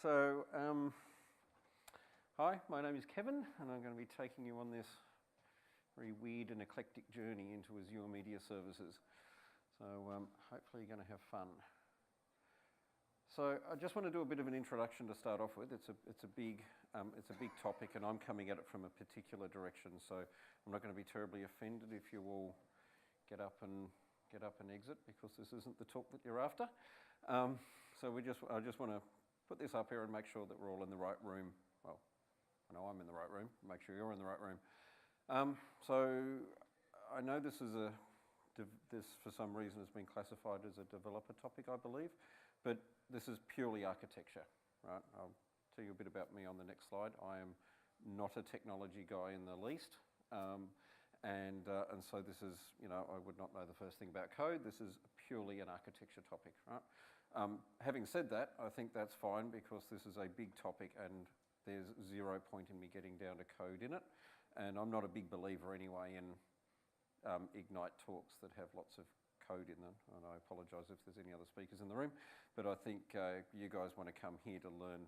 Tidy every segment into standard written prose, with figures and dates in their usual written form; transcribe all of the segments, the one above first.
Hi, my name is Kevin, and I'm going to be taking you on this very weird and eclectic journey into Azure Media Services. So hopefully you're going to have fun. So I just want to do a bit of an introduction to start off with. It's a big topic, and I'm coming at it from a particular direction. So I'm not going to be terribly offended if you all get up and exit, because this isn't the talk that you're after. So I just want to put this up here and make sure that we're all in the right room. Well, I know I'm in the right room. Make sure you're in the right room. So I know this for some reason has been classified as a developer topic, I believe, but this is purely architecture, right? I'll tell you a bit about me on the next slide. I am not a technology guy in the least, and so this is, I would not know the first thing about code. This is purely an architecture topic, right? Having said that, I think that's fine, because this is a big topic and there's zero point in me getting down to code in it. And I'm not a big believer anyway in Ignite talks that have lots of code in them. And I apologise if there's any other speakers in the room, but I think you guys want to come here to learn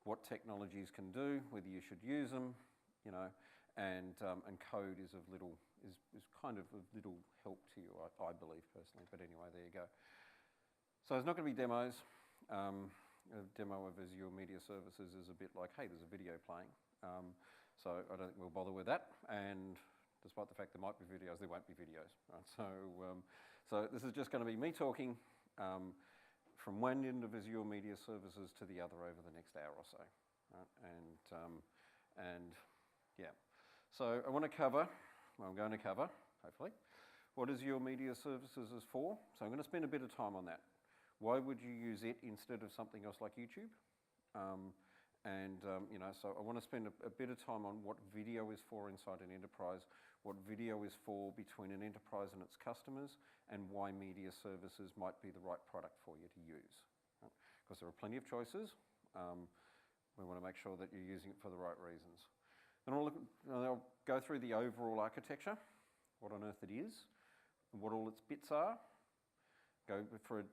what technologies can do, whether you should use them, and code is kind of of little help to you, I believe personally. But anyway, there you go. So there's not going to be demos. A demo of Azure Media Services is a bit like, hey, there's a video playing. So I don't think we'll bother with that. And despite the fact there might be videos, there won't be videos. Right? So this is just going to be me talking from one end of Azure Media Services to the other over the next hour or so. Right? And yeah. So I'm going to cover, hopefully, what Azure Media Services is for. So I'm going to spend a bit of time on that. Why would you use it instead of something else like YouTube? So I want to spend a bit of time on what video is for inside an enterprise, what video is for between an enterprise and its customers, and why media services might be the right product for you to use. Because there are plenty of choices. We want to make sure that you're using it for the right reasons. Then I'll go through the overall architecture, what on earth it is, and what all its bits are. Go for a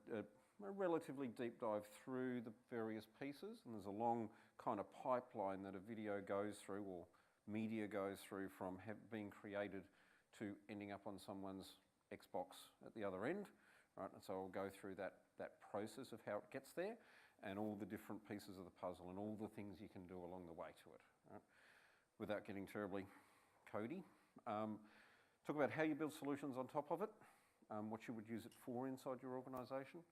relatively deep dive through the various pieces, and there's a long kind of pipeline that a video goes through, or media goes through, from being created to ending up on someone's Xbox at the other end, right? And so I'll go through that process of how it gets there, and all the different pieces of the puzzle, and all the things you can do along the way to it, right? Without getting terribly codey. Talk about how you build solutions on top of it, what you would use it for inside your organisation,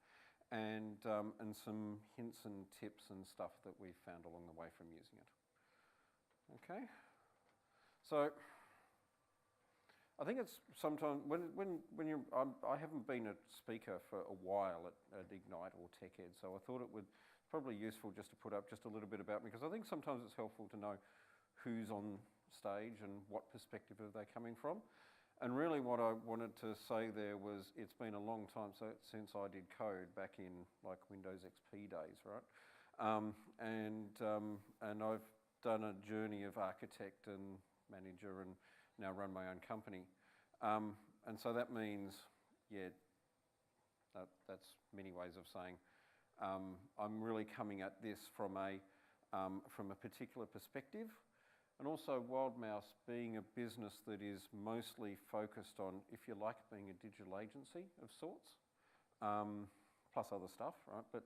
and some hints and tips and stuff that we've found along the way from using it. Okay, so I think it's sometimes when you're, I haven't been a speaker for a while at Ignite or TechEd, so I thought it would probably useful just to put up just a little bit about me, because I think sometimes it's helpful to know who's on stage and what perspective are they coming from. And really what I wanted to say there was, it's been a long time since I did code, back in like Windows XP days, right? And I've done a journey of architect and manager and now run my own company. And so that means, yeah, that's many ways of saying I'm really coming at this from a particular perspective. And also Wildmouse being a business that is mostly focused on, if you like, being a digital agency of sorts, plus other stuff, right? But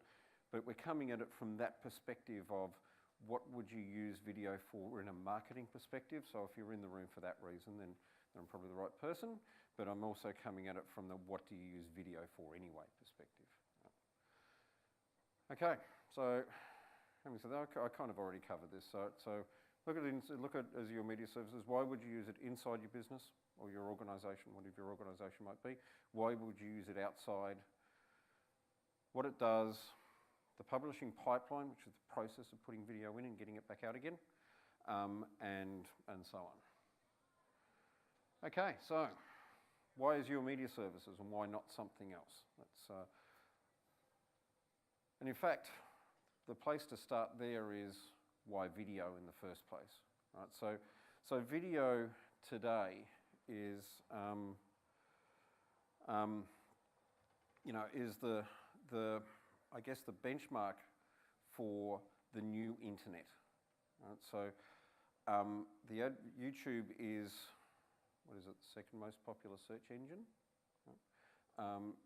we're coming at it from that perspective of what would you use video for in a marketing perspective. So if you're in the room for that reason, then I'm probably the right person. But I'm also coming at it from the what do you use video for anyway perspective. Okay, so having said that, I kind of already covered this. So look at Azure Media Services. Why would you use it inside your business or your organisation, whatever your organisation might be? Why would you use it outside? What it does, the publishing pipeline, which is the process of putting video in and getting it back out again, and so on. Okay, so why Azure Media Services and why not something else? And in fact, the place to start there is why video in the first place, right? So video today is, is the I guess the benchmark for the new internet. Right? So YouTube is, what is it, the second most popular search engine?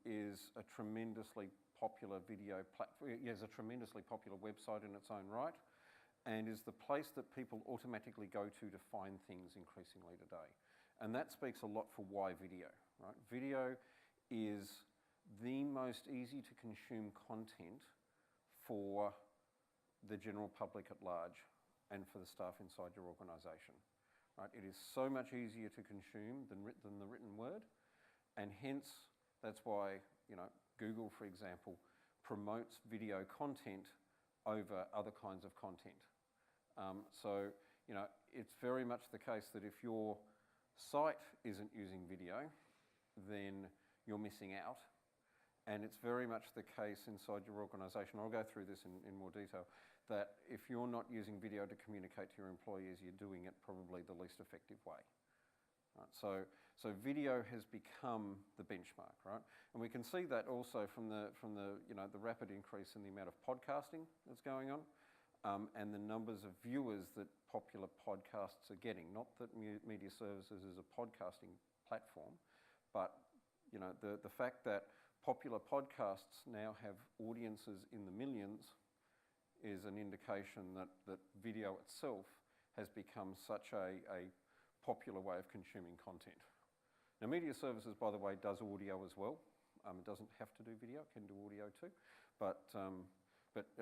Is a tremendously popular video platform, is a tremendously popular website in its own right, and is the place that people automatically go to find things increasingly today. And that speaks a lot for why video, right? Video is the most easy to consume content for the general public at large and for the staff inside your organisation, right? It is so much easier to consume than the written word, and hence that's why, Google, for example, promotes video content over other kinds of content. So, it's very much the case that if your site isn't using video, then you're missing out. And it's very much the case inside your organisation, I'll go through this in more detail, that if you're not using video to communicate to your employees, you're doing it probably the least effective way. Right? So video has become the benchmark, right? And we can see that also from the rapid increase in the amount of podcasting that's going on, and the numbers of viewers that popular podcasts are getting. Not that Media Services is a podcasting platform, but the fact that popular podcasts now have audiences in the millions is an indication that video itself has become such a popular way of consuming content. Now, Media Services, by the way, does audio as well. It doesn't have to do video; it can do audio too. But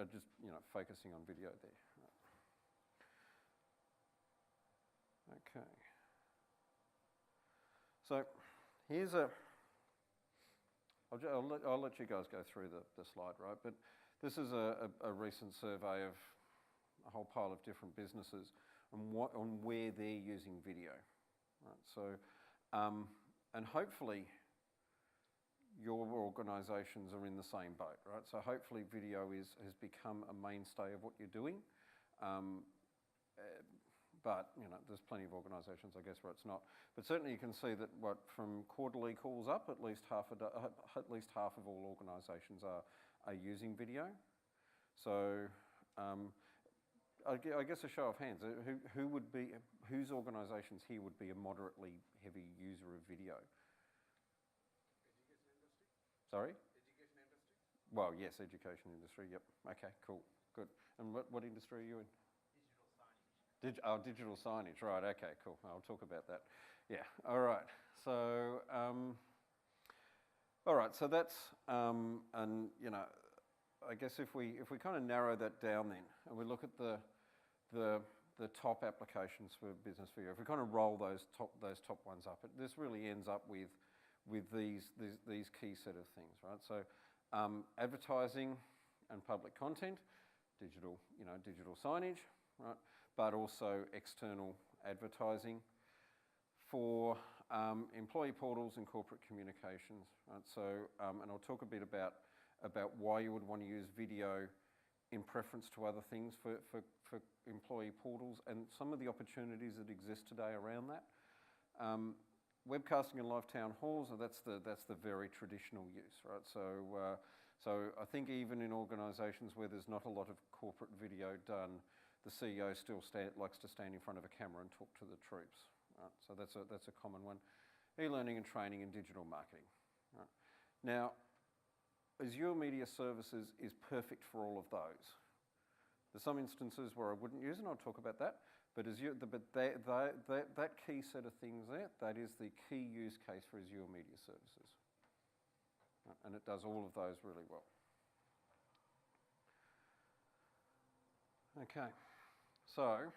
just focusing on video there. Okay. So here's I'll let you guys go through the slide, right? But this is a recent survey of a whole pile of different businesses on where they're using video. Right? So, and hopefully your organisations are in the same boat, right? So hopefully video has become a mainstay of what you're doing. But there's plenty of organisations, I guess, where it's not. But certainly you can see that from quarterly calls up, at least half of all organisations are using video. So I guess a show of hands, whose organisations here would be a moderately heavy user of video? Education industry. Sorry? Education industry. Well, yes, education industry. Yep. Okay. Cool. Good. And what industry are you in? Digital signage, right, okay, cool. I'll talk about that. Yeah, all right. So, that's, and I guess if we kind of narrow that down then, and we look at the top applications for business video, if we kind of roll those top ones up, this really ends up with these key set of things, right? So, advertising and public content, digital signage, right? But also external advertising for employee portals and corporate communications. Right? So, and I'll talk a bit about why you would want to use video in preference to other things for employee portals and some of the opportunities that exist today around that. Webcasting and live town halls, that's the very traditional use, right? So I think even in organisations where there's not a lot of corporate video done, the CEO still likes to stand in front of a camera and talk to the troops. Right? So that's a common one. E-learning and training and digital marketing. Right? Now, Azure Media Services is perfect for all of those. There's some instances where I wouldn't use it, and I'll talk about that. But that key set of things there, that is the key use case for Azure Media Services. Right? And it does all of those really well. Okay. So,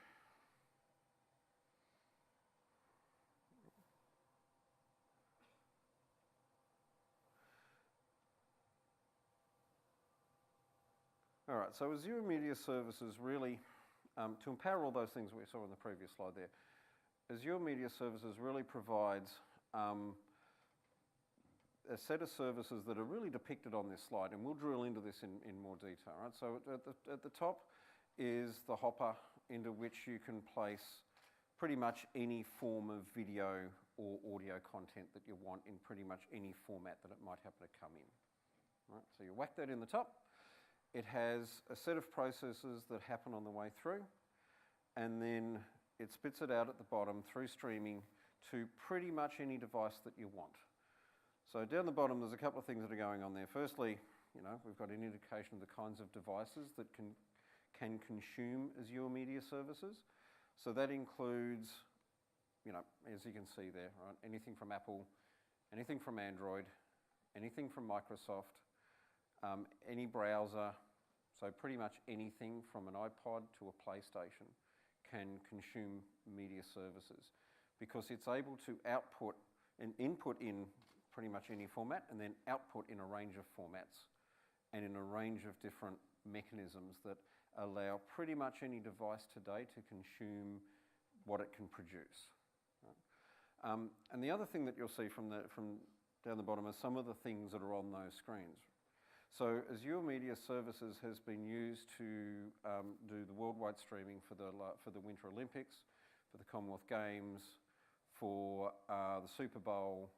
all right, so Azure Media Services really, to empower all those things we saw in the previous slide there, Azure Media Services really provides a set of services that are really depicted on this slide, and we'll drill into this in more detail. Right? So at the top is the hopper into which you can place pretty much any form of video or audio content that you want in pretty much any format that it might happen to come in. Right? So you whack that in the top, it has a set of processes that happen on the way through, and then it spits it out at the bottom through streaming to pretty much any device that you want. So down the bottom, there's a couple of things that are going on there. Firstly, we've got an indication of the kinds of devices that can consume Azure Media Services. So that includes, as you can see there, right, anything from Apple, anything from Android, anything from Microsoft, any browser, so pretty much anything from an iPod to a PlayStation can consume media services because it's able to output and input in pretty much any format and then output in a range of formats and in a range of different mechanisms that allow pretty much any device today to consume what it can produce. Right? And the other thing that you'll see from down the bottom are some of the things that are on those screens. So Azure Media Services has been used to do the worldwide streaming for the Winter Olympics, for the Commonwealth Games, for the Super Bowl,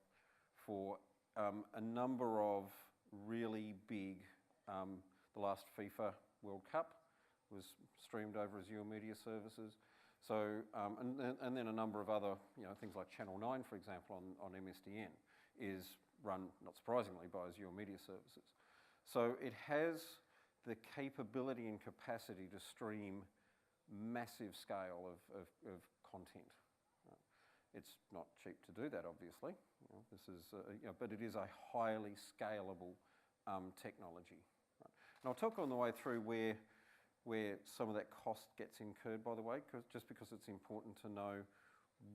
for a number of really big, the last FIFA World Cup was streamed over Azure Media Services. So, and then a number of other, things like Channel 9, for example, on MSDN is run, not surprisingly, by Azure Media Services. So it has the capability and capacity to stream massive scale of content. It's not cheap to do that, obviously. But it is a highly scalable technology. Right? And I'll talk on the way through where some of that cost gets incurred, by the way, just because it's important to know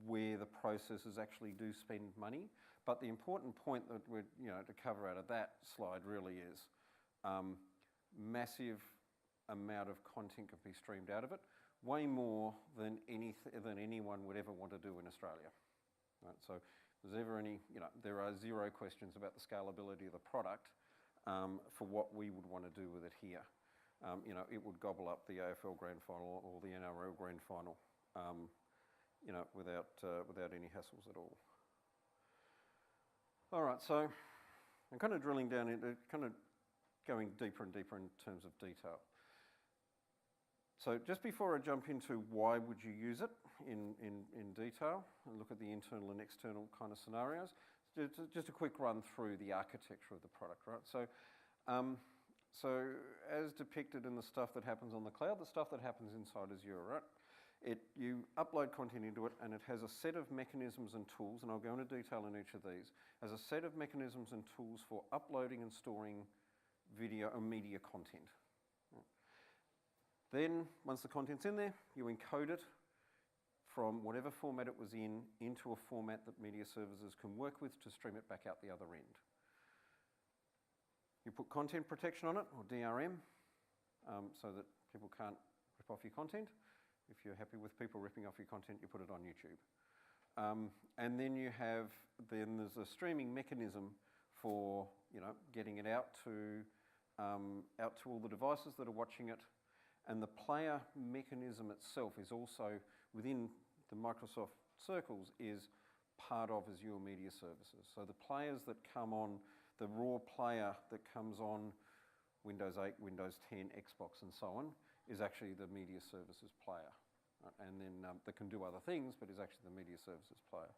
where the processes actually do spend money. But the important point that we're, to cover out of that slide really is massive amount of content can be streamed out of it, way more than anyone would ever want to do in Australia. Right? So if there's ever any, there are zero questions about the scalability of the product for what we would want to do with it here. It would gobble up the AFL Grand Final or the NRL Grand Final, without any hassles at all. All right, so I'm kind of drilling down into going deeper and deeper in terms of detail. So just before I jump into why would you use it in detail and look at the internal and external kind of scenarios, just a quick run through the architecture of the product, right? So as depicted in the stuff that happens on the cloud, the stuff that happens inside Azure, right? You upload content into it and it has a set of mechanisms and tools, and I'll go into detail in each of these, as a set of mechanisms and tools for uploading and storing video or media content. Then, once the content's in there, you encode it from whatever format it was in into a format that media services can work with to stream it back out the other end. You put content protection on it, or DRM, so that people can't rip off your content. If you're happy with people ripping off your content, you put it on YouTube. And then there's a streaming mechanism for getting it out to all the devices that are watching it. And the player mechanism itself is also within the Microsoft circles is part of Azure Media Services. So the players that come on, the raw player that comes on Windows 8, Windows 10, Xbox and so on, is actually the Media Services player. Right? And then that can do other things, but is actually the Media Services player.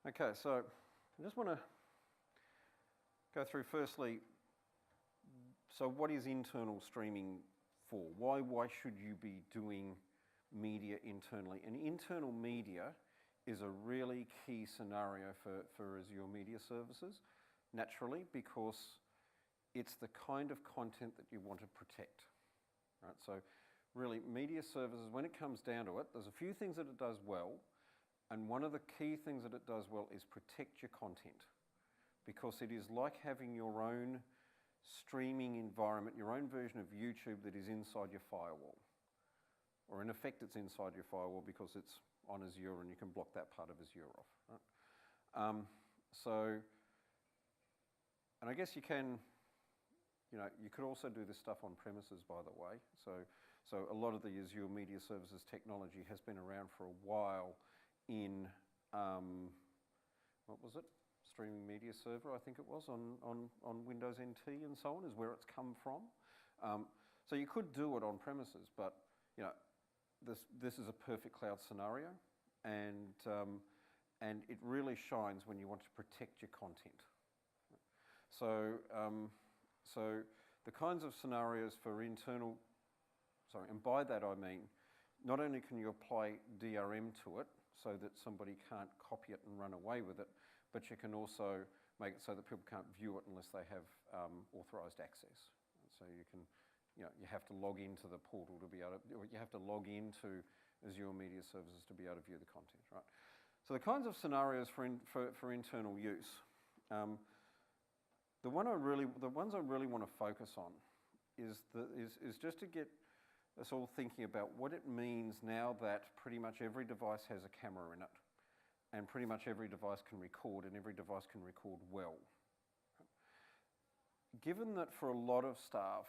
Okay, so I just want to go through firstly, so what is internal streaming for? Why should you be doing media internally? And internal media is a really key scenario for Azure Media Services, naturally, because it's the kind of content that you want to protect. Right? So really, media services, when it comes down to it, there's a few things that it does well, and one of the key things that it does well is protect your content, because it is like having your own streaming environment, your own version of YouTube that is inside your firewall. Or in effect, it's inside your firewall because it's on Azure and you can block that part of Azure off. Right? And I guess you can, you could also do this stuff on premises, by the way. So a lot of the Azure Media Services technology has been around for a while in, streaming media server, I think it was, on Windows NT and so on, is where it's come from. So you could do it on premises, but you know, this is a perfect cloud scenario, and it really shines when you want to protect your content. So the kinds of scenarios for internal, and by that I mean, not only can you apply DRM to it so that somebody can't copy it and run away with it, but you can also make it so that people can't view it unless they have authorized access. So you can, you know, you have to log into the portal to be able to, or you have to log into Azure Media Services to be able to view the content, right? So the kinds of scenarios for internal use, the ones I really want to focus on is just to get us all thinking about what it means now that pretty much every device has a camera in it, and pretty much every device can record, and every device can record well. Given that for a lot of staff,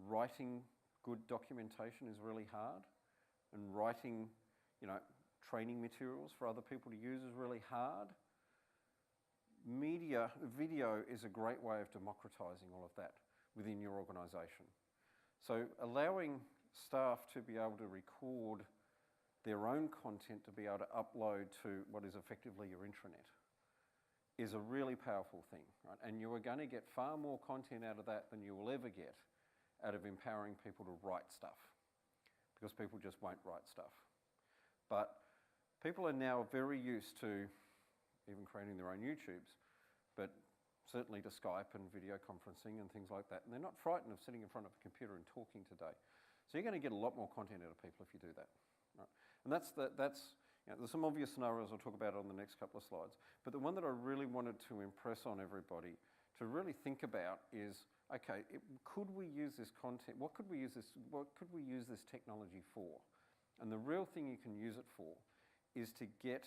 writing good documentation is really hard, and writing, you know, training materials for other people to use is really hard, video is a great way of democratizing all of that within your organisation. So allowing staff to be able to record their own content to be able to upload to what is effectively your intranet is a really powerful thing, right? And you are going to get far more content out of that than you will ever get out of empowering people to write stuff, because people just won't write stuff. But people are now very used to even creating their own YouTubes, but certainly to Skype and video conferencing and things like that. And they're not frightened of sitting in front of a computer and talking today. So you're going to get a lot more content out of people if you do that. Right? And that's you know, there's some obvious scenarios I'll talk about on the next couple of slides. But the one that I really wanted to impress on everybody to really think about is, okay, could we use this content? What could we use this technology for? And the real thing you can use it for is to get,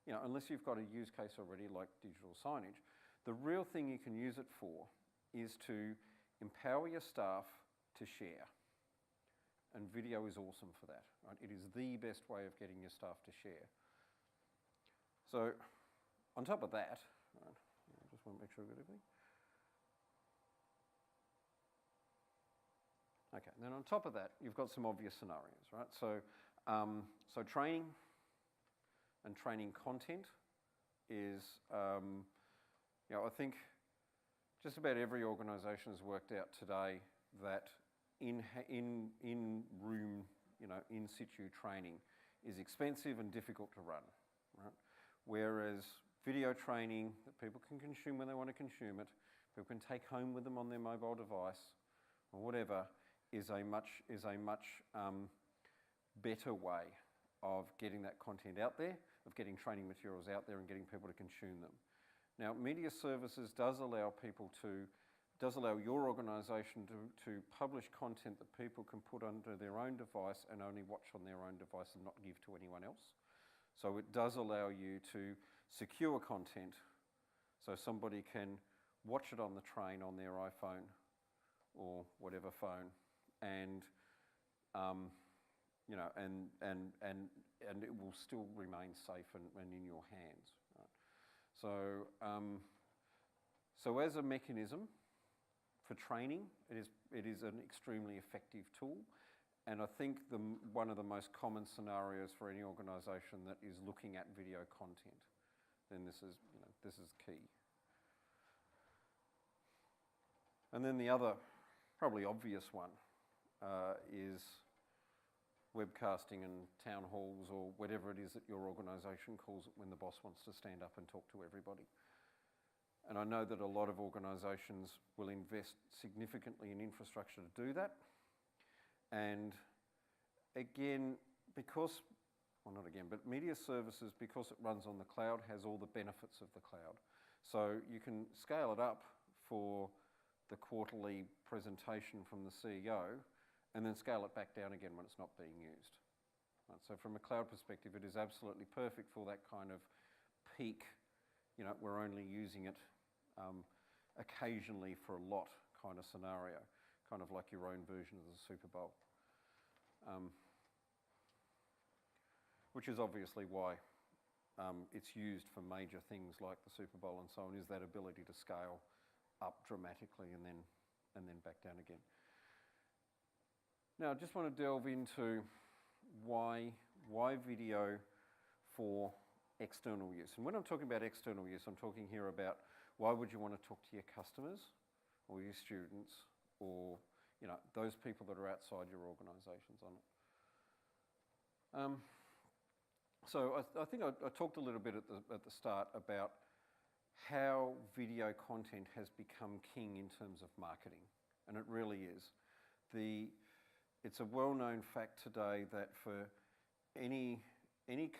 you know, unless you've got a use case already like digital signage, the real thing you can use it for is to empower your staff to share. And video is awesome for that, right? It is the best way of getting your staff to share. So on top of that, right, I just want to make sure I've got everything. Okay, and then on top of that, you've got some obvious scenarios, right? So, so training and training content is, you know, I think just about every organisation has worked out today that in room, you know, in situ training is expensive and difficult to run, right? Whereas video training that people can consume when they want to consume it, people can take home with them on their mobile device or whatever, is a much better way of getting that content out there, of getting training materials out there and getting people to consume them. Now, media services does allow your organisation to publish content that people can put under their own device and only watch on their own device and not give to anyone else. So it does allow you to secure content so somebody can watch it on the train on their iPhone or whatever phone, and you know, and it will still remain safe and in your hands. Right? So as a mechanism for training, it is an extremely effective tool, and I think one of the most common scenarios for any organisation that is looking at video content, then this is key. And then the other, probably obvious one, is webcasting and town halls or whatever it is that your organisation calls it when the boss wants to stand up and talk to everybody. And I know that a lot of organisations will invest significantly in infrastructure to do that. And again, but media services, because it runs on the cloud, has all the benefits of the cloud. So you can scale it up for the quarterly presentation from the CEO and then scale it back down again when it's not being used. Right, so from a cloud perspective, it is absolutely perfect for that kind of peak, you know, we're only using it occasionally for a lot kind of scenario, kind of like your own version of the Super Bowl. Which is obviously why it's used for major things like the Super Bowl and so on, is that ability to scale up dramatically and then back down again. Now, I just want to delve into why video for external use. And when I'm talking about external use, I'm talking here about why would you want to talk to your customers or your students or those people that are outside your organisations on it. So I think I talked a little bit at the start about how video content has become king in terms of marketing, and it really is. It's a well-known fact today that for any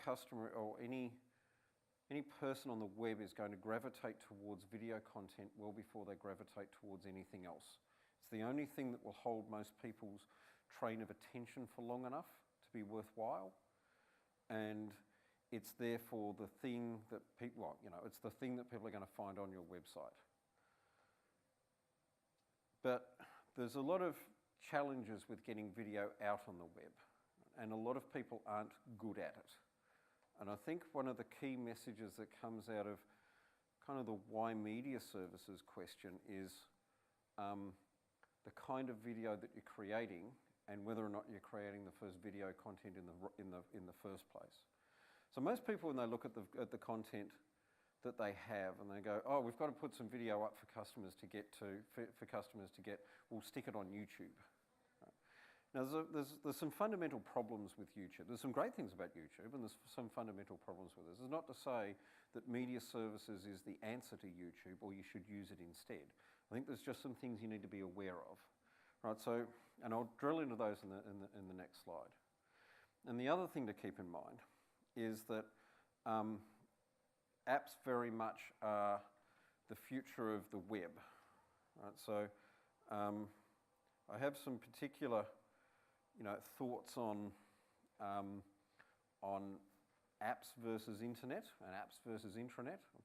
customer or any person on the web is going to gravitate towards video content well before they gravitate towards anything else. It's the only thing that will hold most people's train of attention for long enough to be worthwhile, and it's therefore the thing that people, it's the thing that people are going to find on your website. But there's a lot of challenges with getting video out on the web, and a lot of people aren't good at it. And I think one of the key messages that comes out of kind of the why media services question is the kind of video that you're creating and whether or not you're creating the first video content in the first place. So most people, when they look at the content that they have and they go, oh, we've got to put some video up for customers to get, we'll stick it on YouTube. Now, there's some fundamental problems with YouTube. There's some great things about YouTube, and there's some fundamental problems with it. This is not to say that media services is the answer to YouTube or you should use it instead. I think there's just some things you need to be aware of. Right, so, and I'll drill into those in the next slide. And the other thing to keep in mind is that apps very much are the future of the web. Right, so I have some particular thoughts on apps versus internet and apps versus intranet. I'll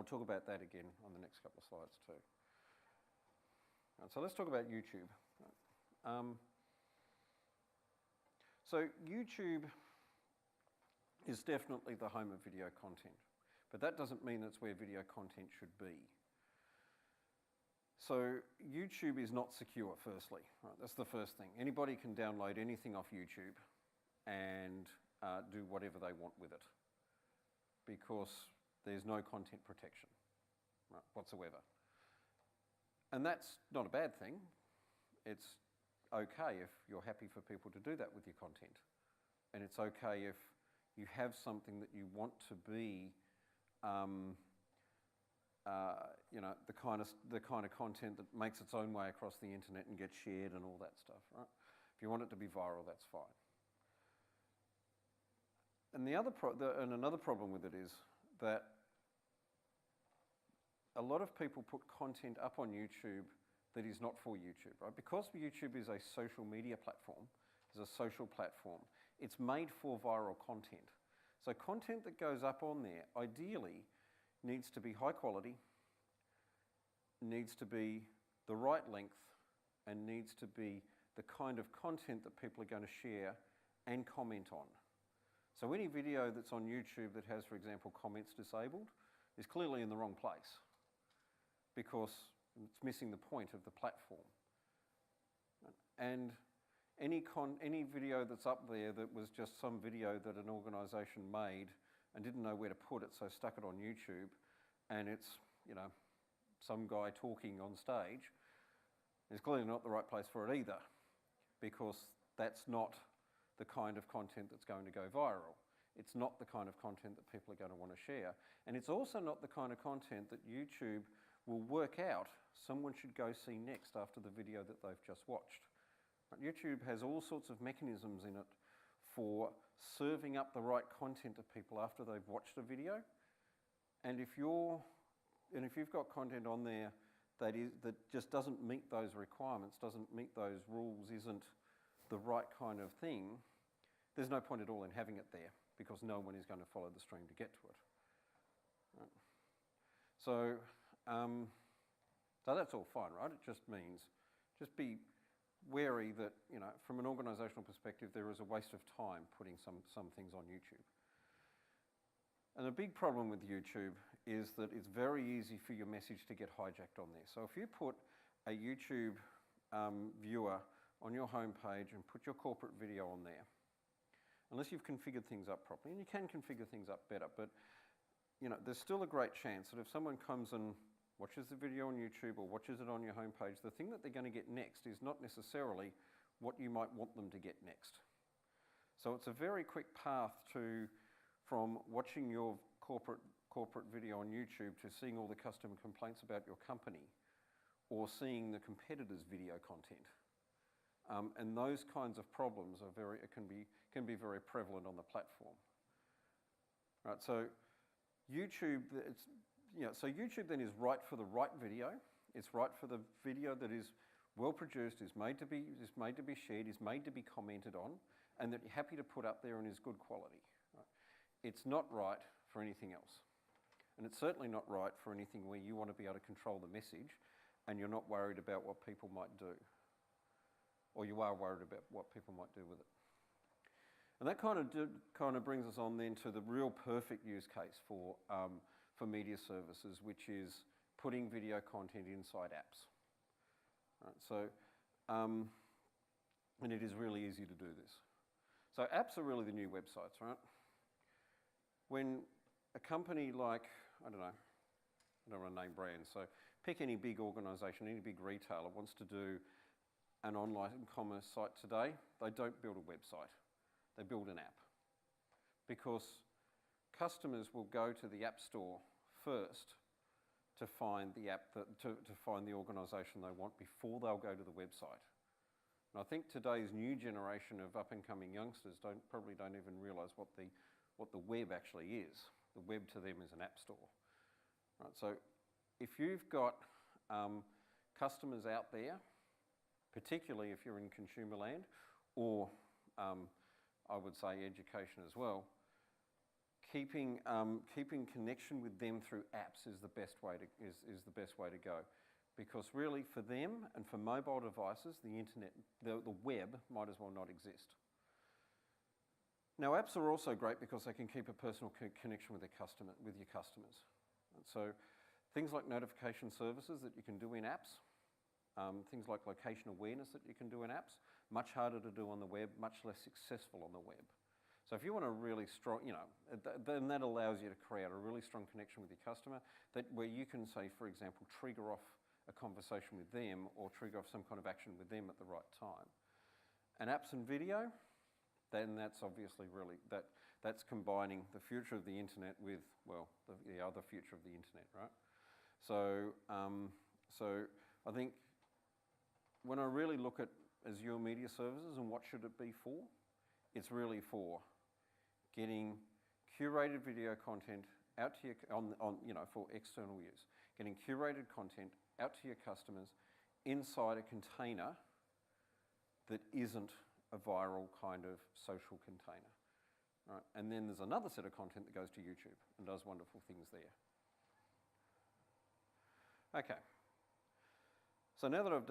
talk about that again on the next couple of slides too. Right, so let's talk about YouTube. So YouTube is definitely the home of video content, but that doesn't mean that's where video content should be. So YouTube is not secure, firstly. Right, that's the first thing. Anybody can download anything off YouTube and do whatever they want with it because there's no content protection, right, whatsoever. And that's not a bad thing. It's okay if you're happy for people to do that with your content. And it's okay if you have something that you want to be the kind of content that makes its own way across the internet and gets shared and all that stuff, right? If you want it to be viral, that's fine. And another problem with it is that a lot of people put content up on YouTube that is not for YouTube, right? Because YouTube is a social media platform, is a social platform, it's made for viral content. So content that goes up on there, ideally, needs to be high quality, needs to be the right length, and needs to be the kind of content that people are going to share and comment on. So any video that's on YouTube that has, for example, comments disabled is clearly in the wrong place because it's missing the point of the platform. And any video that's up there that was just some video that an organisation made and didn't know where to put it, so stuck it on YouTube, and it's, some guy talking on stage, is clearly not the right place for it either, because that's not the kind of content that's going to go viral. It's not the kind of content that people are going to want to share. And it's also not the kind of content that YouTube will work out someone should go see next after the video that they've just watched. YouTube has all sorts of mechanisms in it for serving up the right content to people after they've watched a video. And if you've got content on there that just doesn't meet those requirements, doesn't meet those rules, isn't the right kind of thing, there's no point at all in having it there because no one is going to follow the stream to get to it. Right. So that's all fine, right? It just means, just be wary that, from an organisational perspective, there is a waste of time putting some things on YouTube. And a big problem with YouTube is that it's very easy for your message to get hijacked on there. So if you put a YouTube viewer on your homepage and put your corporate video on there, unless you've configured things up properly, and you can configure things up better, but there's still a great chance that if someone comes and watches the video on YouTube or watches it on your homepage, the thing that they're going to get next is not necessarily what you might want them to get next. So it's a very quick path from watching your corporate video on YouTube to seeing all the customer complaints about your company or seeing the competitors' video content. And those kinds of problems can be very prevalent on the platform. Right, so YouTube, YouTube then is right for the right video. It's right for the video that is well produced, is made to be shared, is made to be commented on, and that you're happy to put up there and is good quality. Right? It's not right for anything else. And it's certainly not right for anything where you want to be able to control the message and you're not worried about what people might do. Or you are worried about what people might do with it. And that kind of brings us on then to the real perfect use case for media services, which is putting video content inside apps. Right, so, and it is really easy to do this. So apps are really the new websites, right? When a company like, I don't want to name brands, so pick any big organisation, any big retailer wants to do an online commerce site today, they don't build a website, they build an app. Because customers will go to the App Store first to find the app, to find the organisation they want before they'll go to the website. And I think today's new generation of up-and-coming youngsters probably don't even realise what the web actually is. The web to them is an app store. Right, so if you've got customers out there, particularly if you're in consumer land, or I would say education as well, keeping connection with them through apps is the best way to go, because really for them and for mobile devices, the internet, the web might as well not exist. Now apps are also great because they can keep a personal connection with your customers. And so things like notification services that you can do in apps, things like location awareness that you can do in apps, much harder to do on the web, much less successful on the web. So if you want a really strong, then that allows you to create a really strong connection with your customer where you can say, for example, trigger off a conversation with them or trigger off some kind of action with them at the right time. And apps and video, then that's obviously really, that's combining the future of the internet with, well, the other future of the internet, right? So I think when I really look at Azure Media Services and what should it be for, it's really for getting curated video content out to for external use, getting curated content out to your customers inside a container that isn't a viral kind of social container. Right? And then there's another set of content that goes to YouTube and does wonderful things there. Okay. So now that I've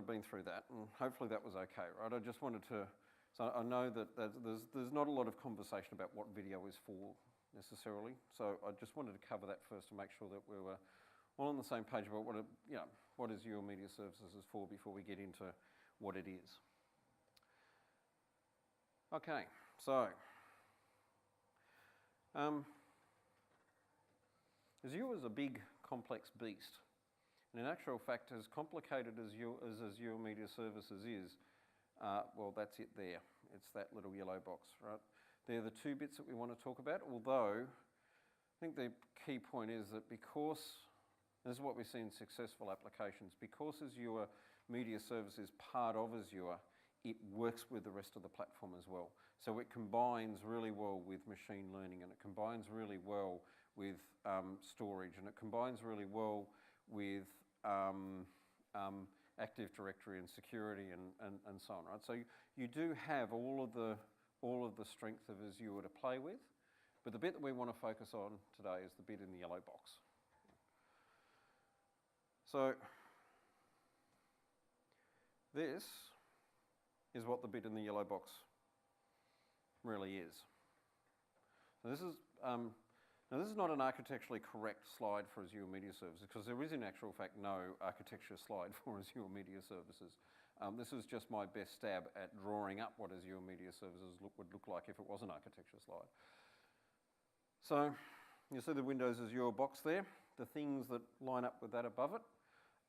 been through that, and hopefully that was okay, right? I just wanted to, so I know that there's not a lot of conversation about what video is for necessarily. So I just wanted to cover that first to make sure that we were all on the same page about what Azure Media Services is for before we get into what it is. Okay, so Azure is a big, complex beast. And in actual fact, as complicated as Azure Media Services is, well, that's it there. It's that little yellow box, right? They're the two bits that we want to talk about, although I think the key point is that because, this is what we see in successful applications, because Azure Media Service is part of Azure, it works with the rest of the platform as well. So it combines really well with machine learning, and it combines really well with storage, and it combines really well with Active Directory and security and so on, right? So you do have all of the strength of Azure to play with, but the bit that we want to focus on today is the bit in the yellow box. So this is what the bit in the yellow box really is. So this is Now this is not an architecturally correct slide for Azure Media Services because there is in actual fact no architecture slide for Azure Media Services. This is just my best stab at drawing up what Azure Media Services would look like if it was an architecture slide. So you see the Windows Azure box there. The things that line up with that above it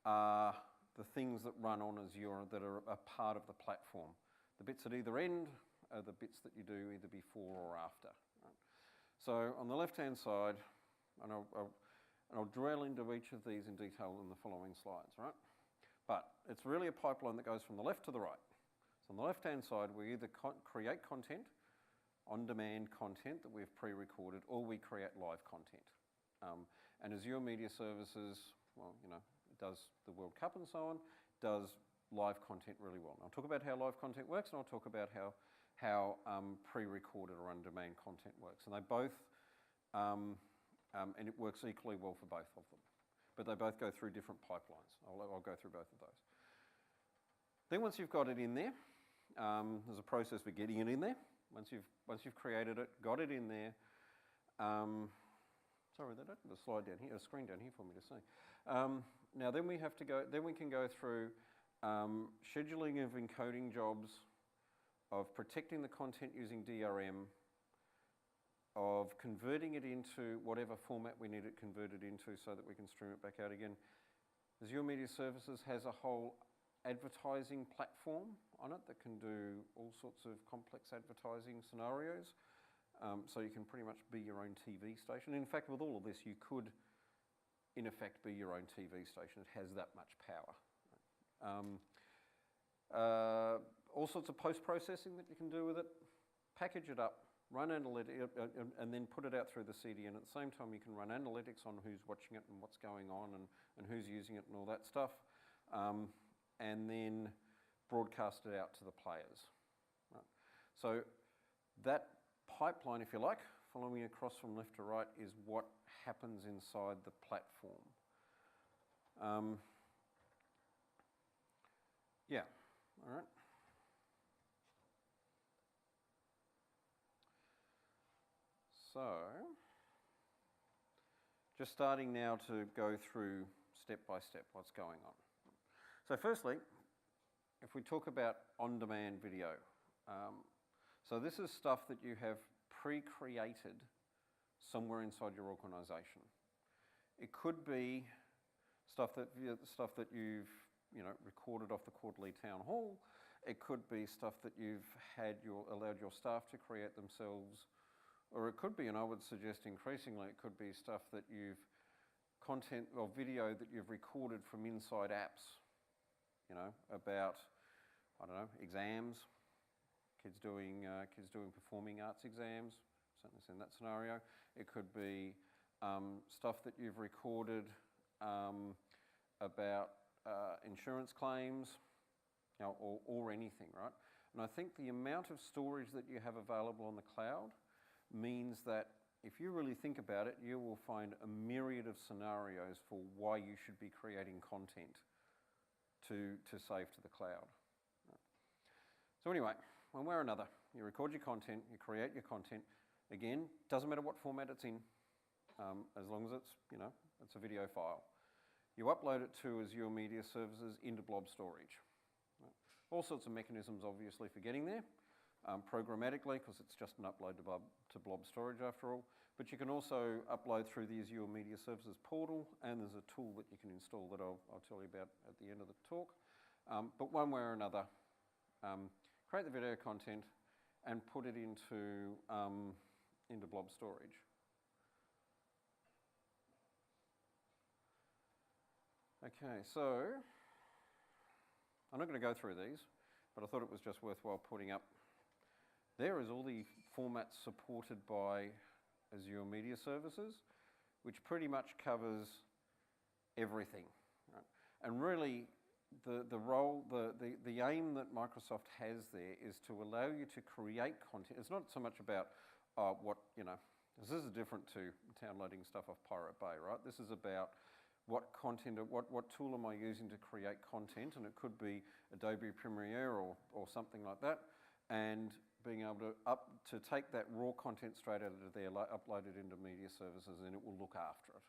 are the things that run on Azure that are a part of the platform. The bits at either end are the bits that you do either before or after. Right? So on the left-hand side, and I'll drill into each of these in detail in the following slides, right? But it's really a pipeline that goes from the left to the right. So on the left-hand side, we either create content, on-demand content that we've pre-recorded, or we create live content. And Azure Media Services, well, you know, it does the World Cup and so on, does live content really well. And I'll talk about how live content works, and I'll talk about how pre-recorded or on-demand content works. And they both, and it works equally well for both of them. But they both go through different pipelines. I'll go through both of those. Then once you've got it in there, there's a process for getting it in there. Once you've created it, got it in there. Sorry, they don't have a slide down here, a screen down here for me to see. Now then we have to go. Then we can go through scheduling of encoding jobs, of protecting the content using DRM, of converting it into whatever format we need it converted into so that we can stream it back out again. Azure Media Services has a whole advertising platform on it that can do all sorts of complex advertising scenarios. So you can pretty much be your own TV station. In fact, with all of this, you could, in effect, be your own TV station. It has that much power. All sorts of post-processing that you can do with it. Package it up, run analytics, and then put it out through the CDN. At the same time, you can run analytics on who's watching it and what's going on and who's using it and all that stuff. And then broadcast it out to the players. Right. So that pipeline, if you like, following across from left to right, is what happens inside the platform. Yeah, all right. So, just starting now to go through step by step what's going on. So firstly, if we talk about on-demand video, so this is stuff that you have pre-created somewhere inside your organisation. It could be stuff that you've recorded off the quarterly town hall. It could be stuff that you've allowed your staff to create themselves, or it could be, and I would suggest increasingly, it could be stuff that content or video that you've recorded from inside apps. About, I don't know, exams, kids doing performing arts exams, certainly in that scenario. It could be stuff that you've recorded about insurance claims, or anything, right? And I think the amount of storage that you have available on the cloud means that if you really think about it, you will find a myriad of scenarios for why you should be creating content to save to the cloud. So anyway, one way or another, you record your content, you create your content. Again, doesn't matter what format it's in, as long as it's a video file. You upload it to Azure Media Services into blob storage. All sorts of mechanisms, obviously, for getting there. Programmatically, because it's just an upload to blob storage after all. But you can also upload through the Azure Media Services portal, and there's a tool that you can install that I'll tell you about at the end of the talk. But one way or another, create the video content and put it into blob storage. Okay, so I'm not going to go through these, but I thought it was just worthwhile putting up. There is all the formats supported by Azure Media Services, which pretty much covers everything. Right? And really, the aim that Microsoft has there is to allow you to create content. It's not so much about this is different to downloading stuff off Pirate Bay, right? This is about what content, what tool am I using to create content, and it could be Adobe Premiere or something like that. and being able to take that raw content straight out of there, upload it into media services, and it will look after it.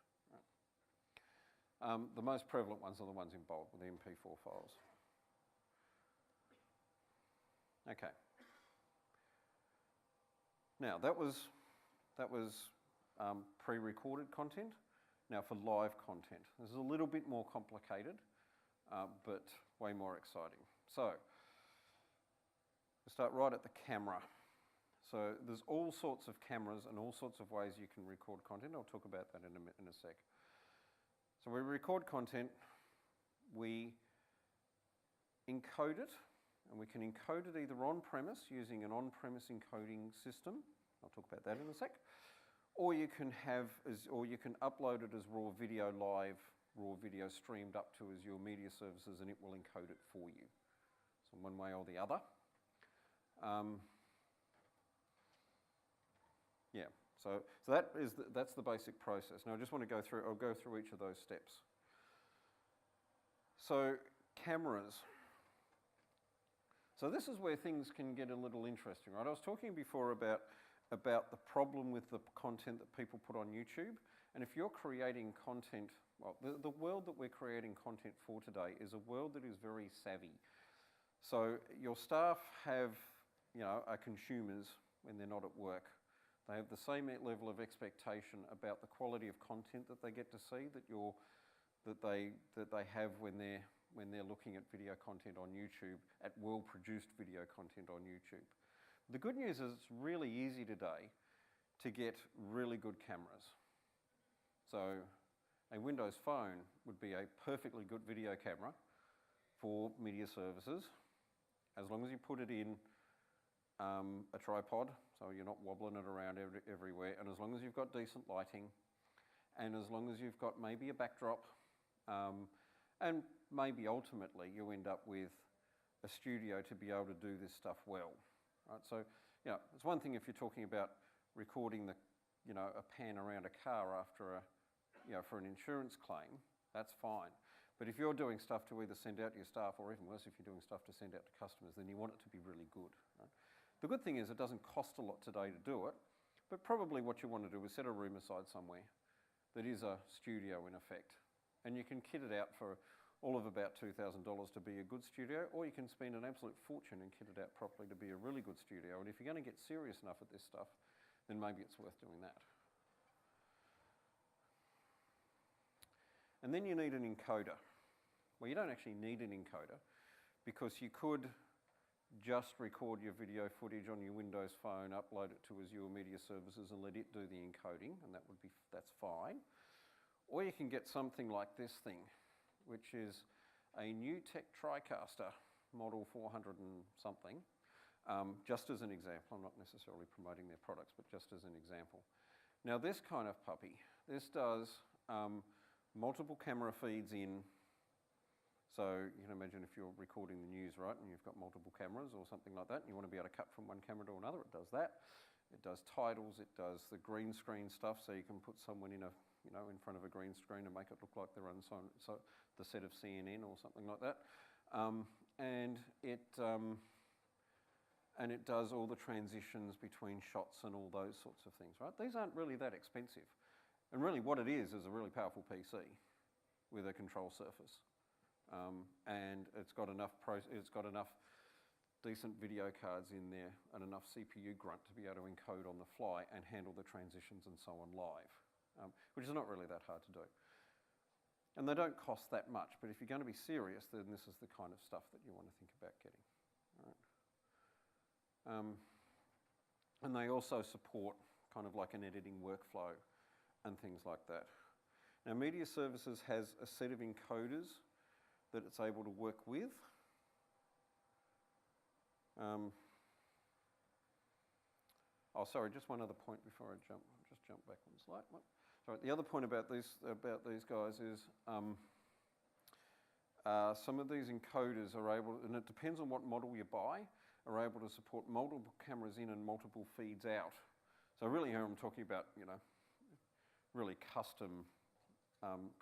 Right? The most prevalent ones are the ones in bulk with the MP4 files. Okay. Now that was pre-recorded content. Now for live content, this is a little bit more complicated, but way more exciting. So we start right at the camera. So there's all sorts of cameras and all sorts of ways you can record content. I'll talk about that in a sec. So we record content, we encode it, and we can encode it either on-premise using an on-premise encoding system. I'll talk about that in a sec. Or you can upload it as raw video live, raw video streamed up to Azure Media Services, and it will encode it for you. So one way or the other. Yeah. So that's the basic process. Now I just want to I'll go through each of those steps. So cameras. So this is where things can get a little interesting, right? I was talking before about the problem with the content that people put on YouTube. And if you're creating content, well, the world that we're creating content for today is a world that is very savvy. So your staff are consumers when they're not at work. They have the same level of expectation about the quality of content that they get to see that they have when they're looking at video content on YouTube, at well-produced video content on YouTube. The good news is it's really easy today to get really good cameras. So a Windows Phone would be a perfectly good video camera for media services, as long as you put it in a tripod, so you're not wobbling it around everywhere, and as long as you've got decent lighting, and as long as you've got maybe a backdrop, and maybe ultimately you end up with a studio to be able to do this stuff well. Right? So, it's one thing if you're talking about recording a pan around a car after for an insurance claim, that's fine. But if you're doing stuff to either send out to your staff, or even worse, if you're doing stuff to send out to customers, then you want it to be really good. Right? The good thing is it doesn't cost a lot today to do it, but probably what you want to do is set a room aside somewhere that is a studio in effect. And you can kit it out for all of about $2,000 to be a good studio, or you can spend an absolute fortune and kit it out properly to be a really good studio. And if you're going to get serious enough at this stuff, then maybe it's worth doing that. And then you need an encoder. Well, you don't actually need an encoder, because you could just record your video footage on your Windows Phone, upload it to Azure Media Services and let it do the encoding, and that's fine. Or you can get something like this thing, which is a new tech TriCaster model 400 and something, just as an example. I'm not necessarily promoting their products, but just as an example. Now this kind of puppy, this does multiple camera feeds in. So you can imagine if you're recording the news, right, and you've got multiple cameras or something like that, and you want to be able to cut from one camera to another, it does that. It does titles, it does the green screen stuff, so you can put someone in in front of a green screen and make it look like they're on the set of CNN or something like that. And it does all the transitions between shots and all those sorts of things, right? These aren't really that expensive. And really what it is a really powerful PC with a control surface. And it's got enough decent video cards in there and enough CPU grunt to be able to encode on the fly and handle the transitions and so on live, which is not really that hard to do. And they don't cost that much, but if you're going to be serious, then this is the kind of stuff that you want to think about getting. Right? And they also support kind of like an editing workflow and things like that. Now, Media Services has a set of encoders that it's able to work with. Sorry, just one other point before I jump back one slide. Sorry, the other point about these guys is some of these encoders are able, and it depends on what model you buy, are able to support multiple cameras in and multiple feeds out. So really here I'm talking about, really custom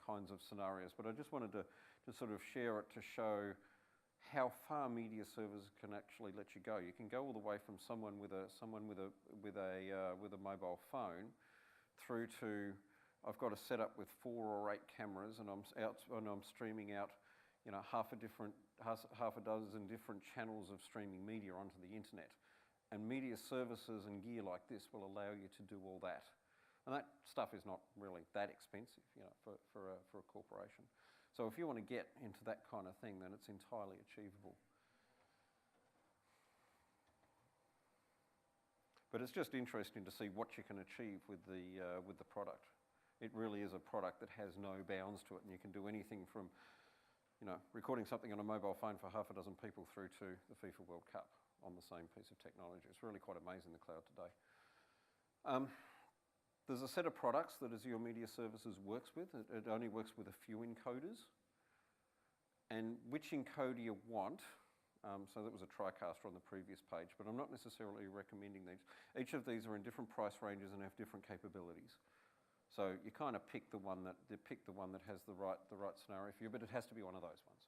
kinds of scenarios, but I just wanted to sort of share it to show how far media servers can actually let you go. You can go all the way from someone with a mobile phone through to, I've got a setup with 4 or 8 cameras, and I'm streaming out, you know, half a dozen different channels of streaming media onto the internet. And media services and gear like this will allow you to do all that. And that stuff is not really that expensive, you know, for a corporation. So if you want to get into that kind of thing, then it's entirely achievable. But it's just interesting to see what you can achieve with the product. It really is a product that has no bounds to it, and you can do anything from, you know, recording something on a mobile phone for half a dozen people through to the FIFA World Cup on the same piece of technology. It's really quite amazing, the cloud today. There's a set of products that Azure Media Services works with. It only works with a few encoders. And which encoder you want, so that was a TriCaster on the previous page, but I'm not necessarily recommending these. Each of these are in different price ranges and have different capabilities. So you kind of pick the one that has the right scenario for you, but it has to be one of those ones.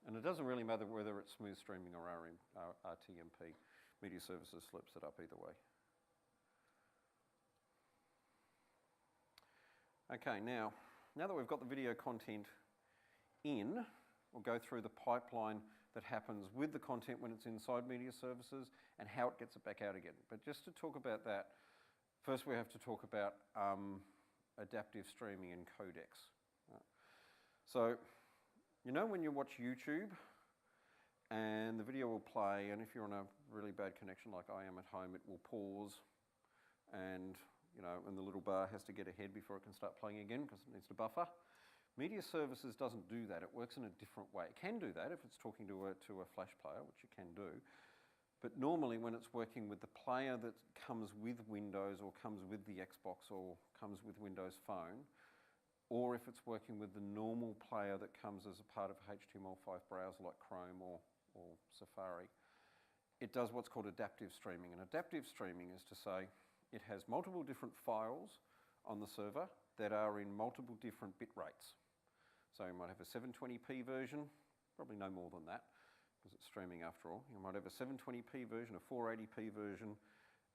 And it doesn't really matter whether it's smooth streaming or RTMP. Media Services slips it up either way. Okay, now that we've got the video content in, we'll go through the pipeline that happens with the content when it's inside Media Services and how it gets it back out again. But just to talk about that, first we have to talk about adaptive streaming and codecs. So, you know when you watch YouTube and the video will play, and if you're on a really bad connection like I am at home, it will pause, and you know, and the little bar has to get ahead before it can start playing again because it needs to buffer. Media Services doesn't do that. It works in a different way. It can do that if it's talking to a Flash player, which it can do. But normally when it's working with the player that comes with Windows or comes with the Xbox or comes with Windows Phone, or if it's working with the normal player that comes as a part of a HTML5 browser like Chrome or Safari, it does what's called adaptive streaming. And adaptive streaming is to say it has multiple different files on the server that are in multiple different bit rates. So you might have a 720p version, probably no more than that, because it's streaming after all. You might have a 720p version, a 480p version,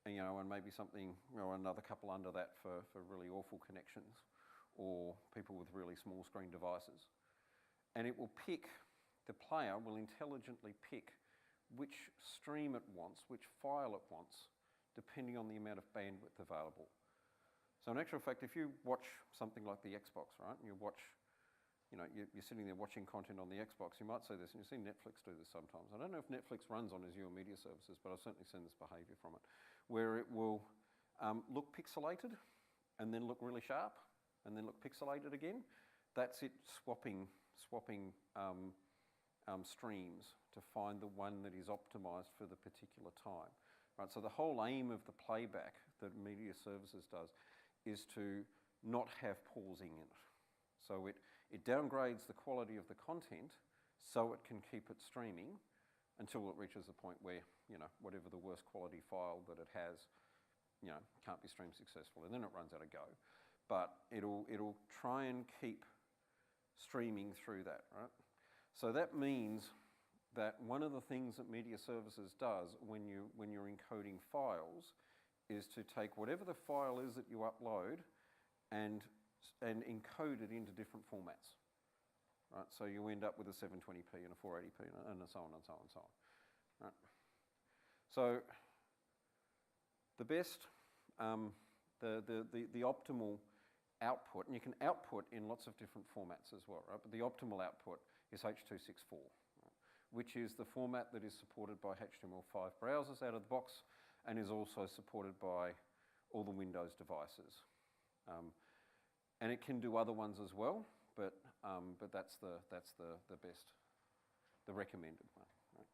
and, you know, and maybe something, you know, another couple under that for really awful connections or people with really small screen devices. And it will pick, the player will intelligently pick which stream it wants, which file it wants, depending on the amount of bandwidth available. So in actual fact, if you watch something like the Xbox, right, and you watch, you know, you're sitting there watching content on the Xbox, you might see this, and you've seen Netflix do this sometimes. I don't know if Netflix runs on Azure Media Services, but I've certainly seen this behavior from it, where it will look pixelated and then look really sharp and then look pixelated again. That's it swapping streams to find the one that is optimized for the particular time. Right, so the whole aim of the playback that Media Services does is to not have pausing in it. So it downgrades the quality of the content so it can keep it streaming until it reaches the point where, you know, whatever the worst quality file that it has, you know, can't be streamed successfully, and then it runs out of go. But it'll try and keep streaming through that, right? So that means that one of the things that Media Services does when you're encoding files is to take whatever the file is that you upload and encode it into different formats. Right? So you end up with a 720p and a 480p and so on and so on and so on. Right? So the best, the optimal output, and you can output in lots of different formats as well, right? But the optimal output is H.264, right? Which is the format that is supported by HTML5 browsers out of the box and is also supported by all the Windows devices. And it can do other ones as well, but that's the best, the recommended one. Right?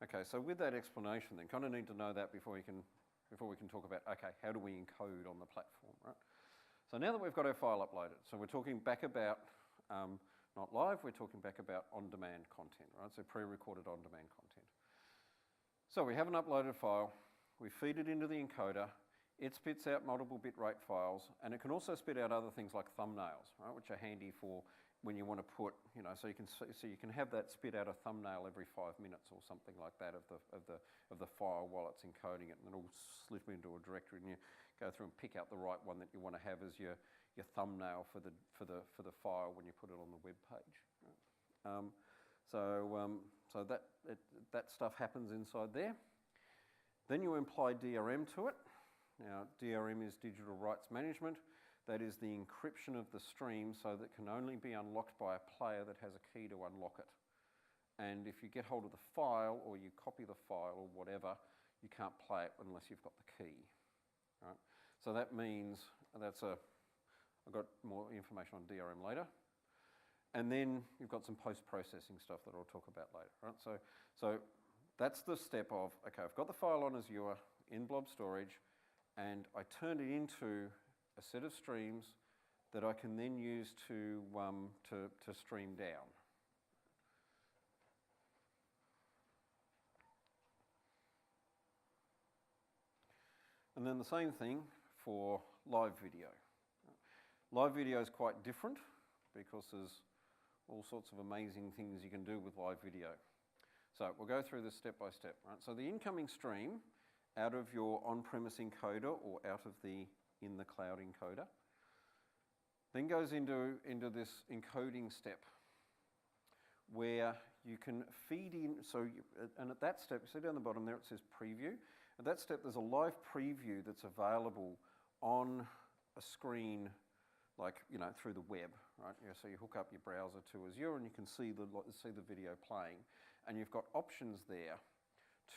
Okay, so with that explanation, then, kind of need to know that before we can talk about, okay, how do we encode on the platform, right? So now that we've got our file uploaded, so we're talking back about not live, we're talking back about on-demand content, right? So pre-recorded on-demand content. So we have an uploaded file, we feed it into the encoder, It spits out multiple bitrate files, and it can also spit out other things like thumbnails, right, which are handy for when you want to put, so you can have that spit out a thumbnail every 5 minutes or something like that of the file while it's encoding it, and it'll slip into a directory, and you go through and pick out the right one that you want to have as your thumbnail for the file when you put it on the web page. Right? So that stuff happens inside there. Then you apply DRM to it. Now, DRM is digital rights management. That is the encryption of the stream so that it can only be unlocked by a player that has a key to unlock it. And if you get hold of the file or you copy the file or whatever, you can't play it unless you've got the key. Right? So that means I've got more information on DRM later. And then you've got some post-processing stuff that I'll talk about later. Right? So that's the step of, okay, I've got the file on Azure in blob storage, and I turn it into a set of streams that I can then use to stream down. And then the same thing for live video. Live video is quite different because there's all sorts of amazing things you can do with live video. So we'll go through this step by step. Right? So the incoming stream out of your on-premise encoder or out of the in the cloud encoder then goes into this encoding step where you can feed in, and at that step, see down the bottom there it says preview. At that step there's a live preview that's available on a screen like, through the web, right? So you hook up your browser to Azure and you can see the video playing, and you've got options there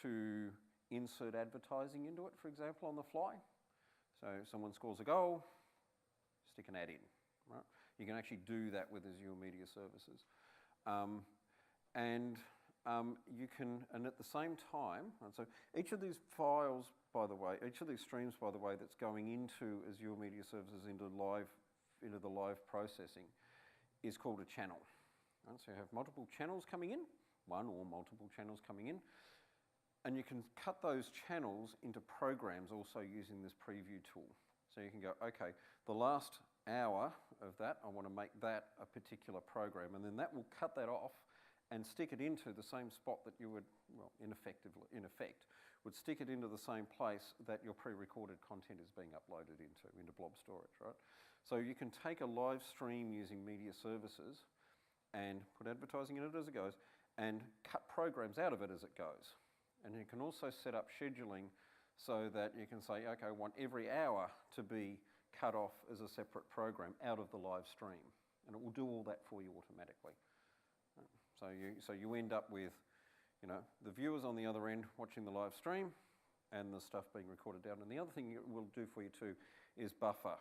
to insert advertising into it, for example, on the fly. So if someone scores a goal, stick an ad in, right? You can actually do that with Azure Media Services. You can, and at the same time, and so each of these files, by the way, each of these streams, by the way, that's going into Azure Media Services into the live processing is called a channel. Right? So you have multiple channels coming in, one or multiple channels coming in, and you can cut those channels into programs also using this preview tool. So you can go, okay, the last hour of that, I want to make that a particular program, and then that will cut that off and stick it into the same spot that you would, well, in effect, would stick it into the same place that your pre-recorded content is being uploaded into blob storage, right? So you can take a live stream using media services and put advertising in it as it goes and cut programs out of it as it goes. And you can also set up scheduling so that you can say, okay, I want every hour to be cut off as a separate program out of the live stream. And it will do all that for you automatically. So you end up with, the viewers on the other end watching the live stream and the stuff being recorded down. And the other thing it will do for you too is buffer.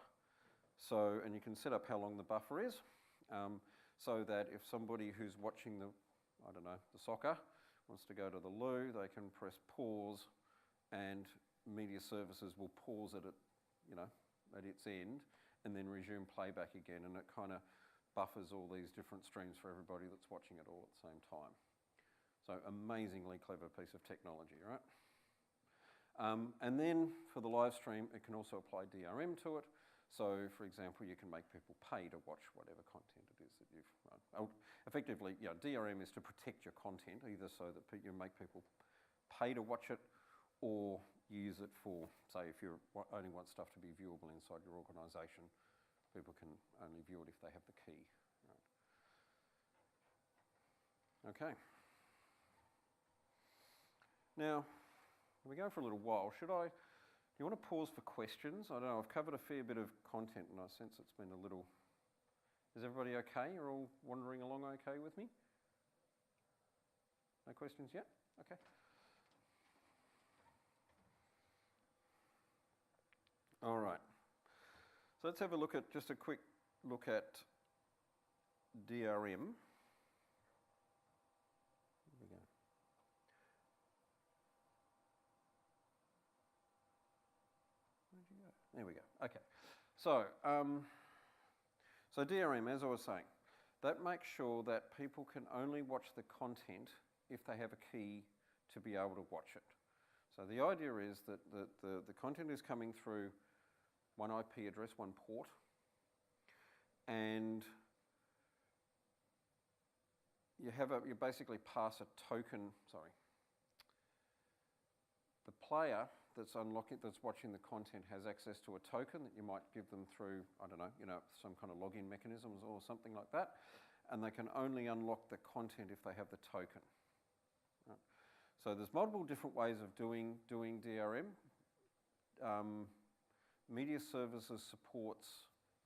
So, and you can set up how long the buffer is, so that if somebody who's watching the soccer wants to go to the loo, they can press pause and media services will pause it at its end and then resume playback again, and it kind of buffers all these different streams for everybody that's watching it all at the same time. So amazingly clever piece of technology, right? And then for the live stream, it can also apply DRM to it. So, for example, you can make people pay to watch whatever content it is that you've run. Effectively, DRM is to protect your content, either so that you make people pay to watch it or use it for, say, if you only want stuff to be viewable inside your organisation, people can only view it if they have the key. Right. Okay. Now, we go for a little while. Do you want to pause for questions? I don't know, I've covered a fair bit of content and I sense it's been a little... Is everybody okay? You're all wandering along okay with me? No questions yet? Okay. All right. So let's have a look at, just a quick look at DRM. Here we go. Where'd you go? There we go. Okay. So, so DRM, as I was saying, that makes sure that people can only watch the content if they have a key to be able to watch it. So the idea is that the content is coming through one IP address, one port, and you basically pass a token, the player that's watching the content has access to a token that you might give them through, I don't know, some kind of login mechanisms or something like that, and they can only unlock the content if they have the token. Right? So there's multiple different ways of doing DRM. Media Services supports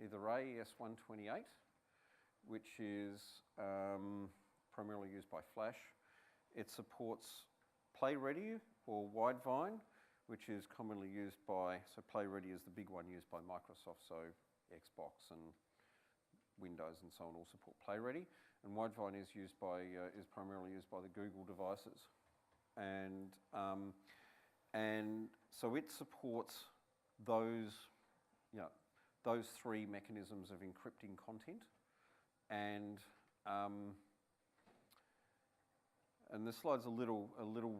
either AES 128, which is primarily used by Flash. It supports PlayReady or Widevine, which is commonly used by, so PlayReady is the big one used by Microsoft, so Xbox and Windows and so on all support PlayReady, and Widevine is primarily used by the Google devices, and so it supports those three mechanisms of encrypting content, and this slide's a little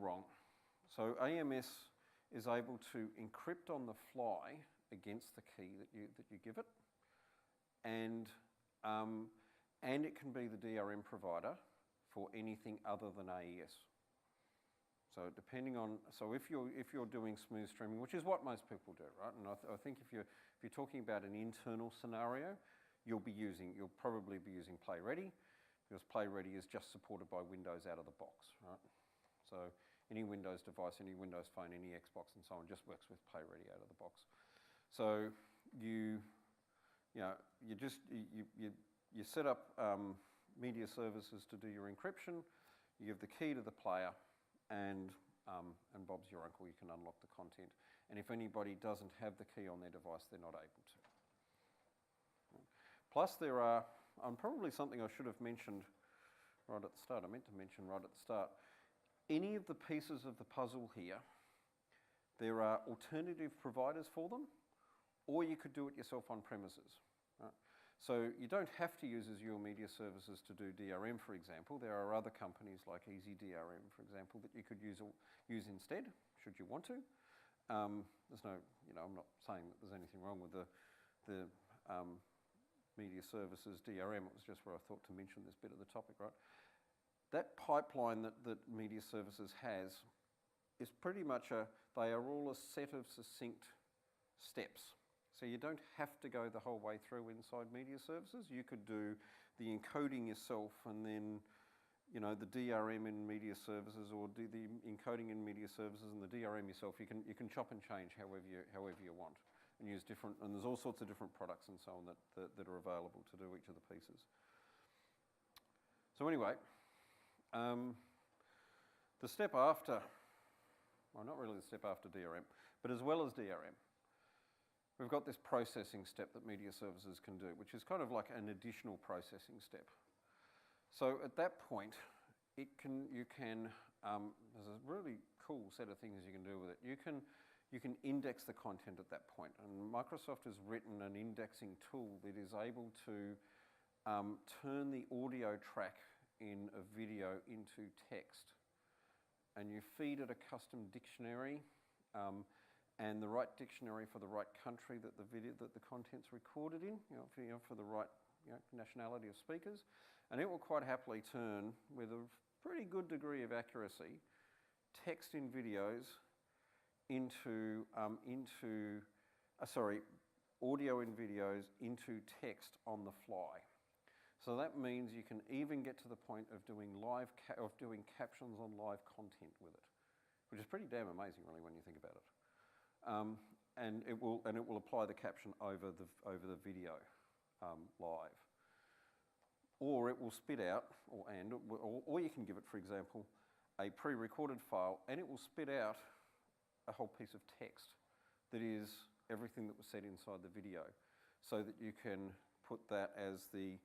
wrong. So AMS is able to encrypt on the fly against the key that you give it, and it can be the DRM provider for anything other than AES. So if you're doing smooth streaming, which is what most people do, right? And I think if you're talking about an internal scenario, you'll probably be using PlayReady, because PlayReady is just supported by Windows out of the box, right? So any Windows device, any Windows phone, any Xbox and so on just works with PlayReady out of the box. So you set up Media Services to do your encryption, you give the key to the player, and Bob's your uncle, you can unlock the content. And if anybody doesn't have the key on their device, they're not able to. Plus there are, probably something I should have mentioned right at the start, any of the pieces of the puzzle here, there are alternative providers for them, or you could do it yourself on premises. Right? So you don't have to use Azure Media Services to do DRM, for example. There are other companies like EasyDRM, for example, that you could use instead, should you want to. There's no, I'm not saying that there's anything wrong with the Media Services DRM. It was just where I thought to mention this bit of the topic, right? That pipeline that Media Services has is pretty much they are all a set of succinct steps. So you don't have to go the whole way through inside Media Services. You could do the encoding yourself and then, the DRM in Media Services, or do the encoding in Media Services and the DRM yourself. You can chop and change however you want, and use different. And there's all sorts of different products and so on that are available to do each of the pieces. So anyway. The step after, well, not really the step after DRM, but as well as DRM, we've got this processing step that Media Services can do, which is kind of like an additional processing step. So at that point, there's a really cool set of things you can do with it. You can index the content at that point, and Microsoft has written an indexing tool that is able to turn the audio track in a video into text, and you feed it a custom dictionary and the right dictionary for the right country that the content's recorded in, for the right nationality of speakers, and it will quite happily turn, with a pretty good degree of accuracy, text in videos audio in videos into text on the fly. So that means you can even get to the point of doing captions on live content with it, which is pretty damn amazing, really, when you think about it. And it will apply the caption over the video live, or it will spit out, or you can give it, for example, a pre-recorded file, and it will spit out a whole piece of text that is everything that was said inside the video, so that you can put that as the.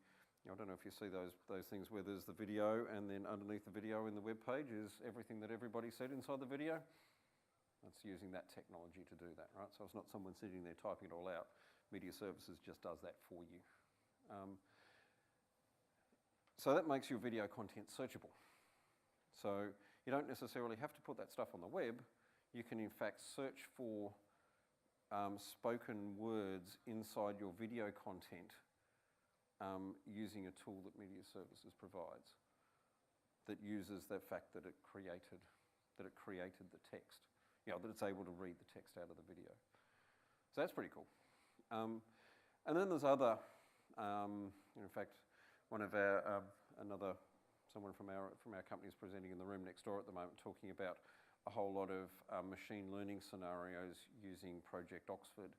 I don't know if you see those things where there's the video, and then underneath the video in the web page is everything that everybody said inside the video. That's using that technology to do that, right? So it's not someone sitting there typing it all out. Media Services just does that for you. So that makes your video content searchable. So you don't necessarily have to put that stuff on the web. you can in fact search for spoken words inside your video content using a tool that Media Services provides that uses the fact that it created the text, that it's able to read the text out of the video. So that's pretty cool. And then there's other, in fact, one of our, someone from our company is presenting in the room next door at the moment, talking about a whole lot of machine learning scenarios using Project Oxford,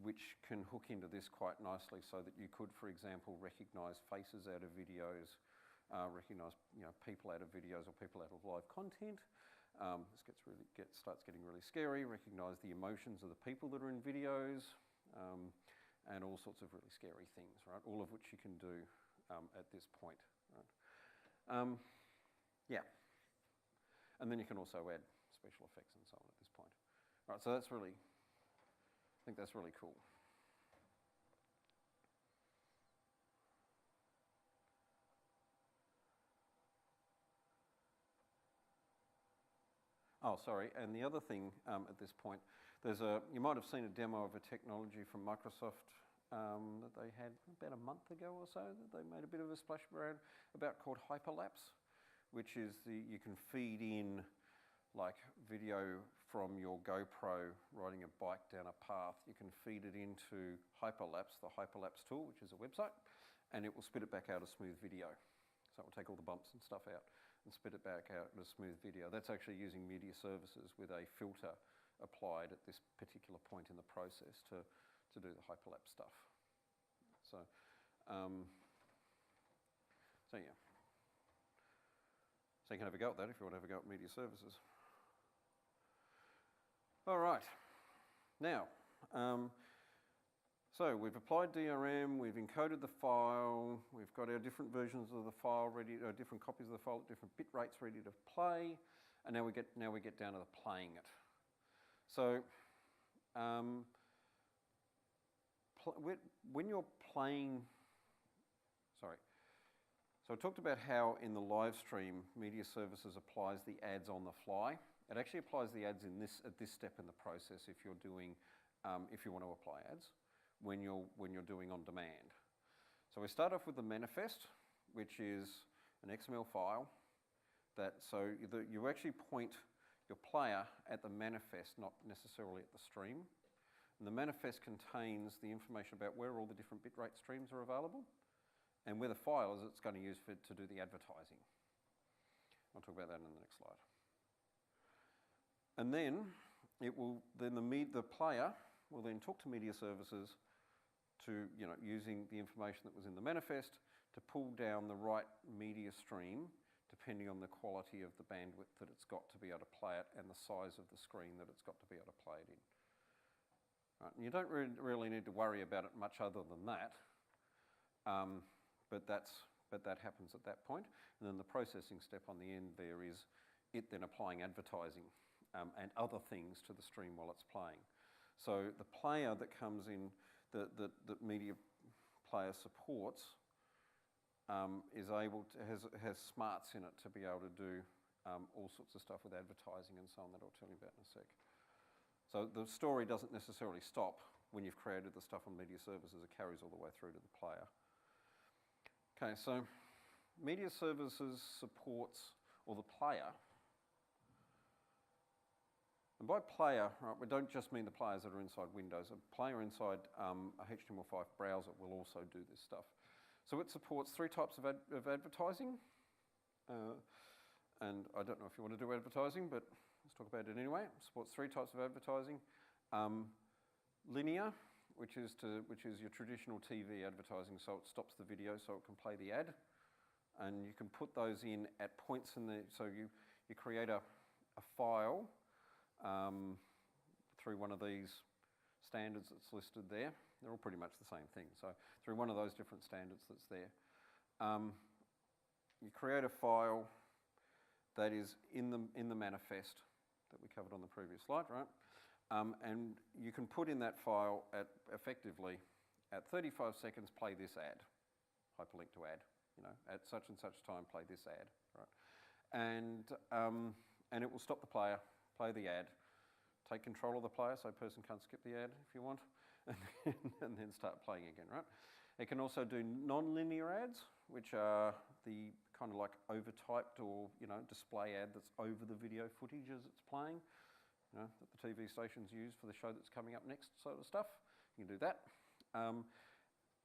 which can hook into this quite nicely, so that you could, for example, recognise faces out of videos, recognise people out of videos or people out of live content. This starts getting really scary. Recognise the emotions of the people that are in videos, and all sorts of really scary things, right? All of which you can do at this point, right? Yeah. And then you can also add special effects and so on at this point. All right, so I think that's really cool. Oh, sorry, and the other thing at this point, you might have seen a demo of a technology from Microsoft that they had about a month ago or so, that they made a bit of a splash around about, called hyperlapse, which is you can feed in like video from your GoPro riding a bike down a path. You can feed it into hyperlapse, the hyperlapse tool, which is a website, and it will spit it back out as smooth video. So it will take all the bumps and stuff out and spit it back out as smooth video. That's actually using Media Services with a filter applied at this particular point in the process to do the hyperlapse stuff. So, so yeah. So you can have a go at that if you want to have a go at Media Services. All right. Now, so we've applied DRM, we've encoded the file, we've got our different versions of the file ready, different copies of the file at different bit rates ready to play, and now we get down to the playing it. So, when you're playing, sorry. So I talked about how in the live stream, Media Services applies the ads on the fly. It actually applies the ads at this step in the process if you're doing, if you want to apply ads, when you're doing on demand. So we start off with the manifest, which is an XML file so you actually point your player at the manifest, not necessarily at the stream. And the manifest contains the information about where all the different bitrate streams are available, and where the file is it's going to use to do the advertising. I'll talk about that in the next slide. And then the player will then talk to Media Services to, using the information that was in the manifest to pull down the right media stream depending on the quality of the bandwidth that it's got to be able to play it and the size of the screen that it's got to be able to play it in. Right, and you don't really need to worry about it much other than that, but that happens at that point. And then the processing step on the end there is it then applying advertising and other things to the stream while it's playing. So the player that comes in, that Media Player supports, has smarts in it to be able to do all sorts of stuff with advertising and so on that I'll tell you about in a sec. So the story doesn't necessarily stop when you've created the stuff on Media Services. It carries all the way through to the player. Okay, so Media Services supports, or the player, and by player, right, we don't just mean the players that are inside Windows. A player inside a HTML5 browser will also do this stuff. So it supports 3 types of advertising. And I don't know if you want to do advertising, but let's talk about it anyway. It supports 3 types of advertising. Linear, which is your traditional TV advertising, so it stops the video so it can play the ad. And you can put those in at points in the, so you create a file through one of these standards that's listed there. They're all pretty much the same thing. So through one of those different standards that's there, you create a file that is in the manifest that we covered on the previous slide, right? And you can put in that file effectively at 35 seconds, play this ad, hyperlink to ad. At such and such time, play this ad, right? And it will stop the player play the ad, take control of the player so a person can't skip the ad if you want, and then start playing again, right? It can also do non-linear ads, which are the kind of like overtyped or, display ad that's over the video footage as it's playing, that the TV stations use for the show that's coming up next, sort of stuff. You can do that.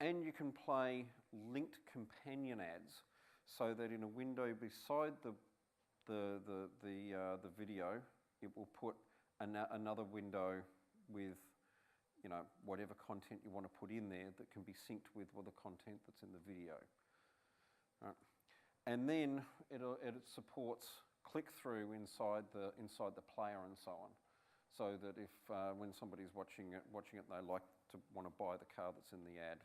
And you can play linked companion ads so that in a window beside the video, it will put another window with whatever content you want to put in there that can be synced with the content that's in the video. Right. And then it supports click-through inside the player and so on, so that if when somebody's watching it, they want to buy the car that's in the ad,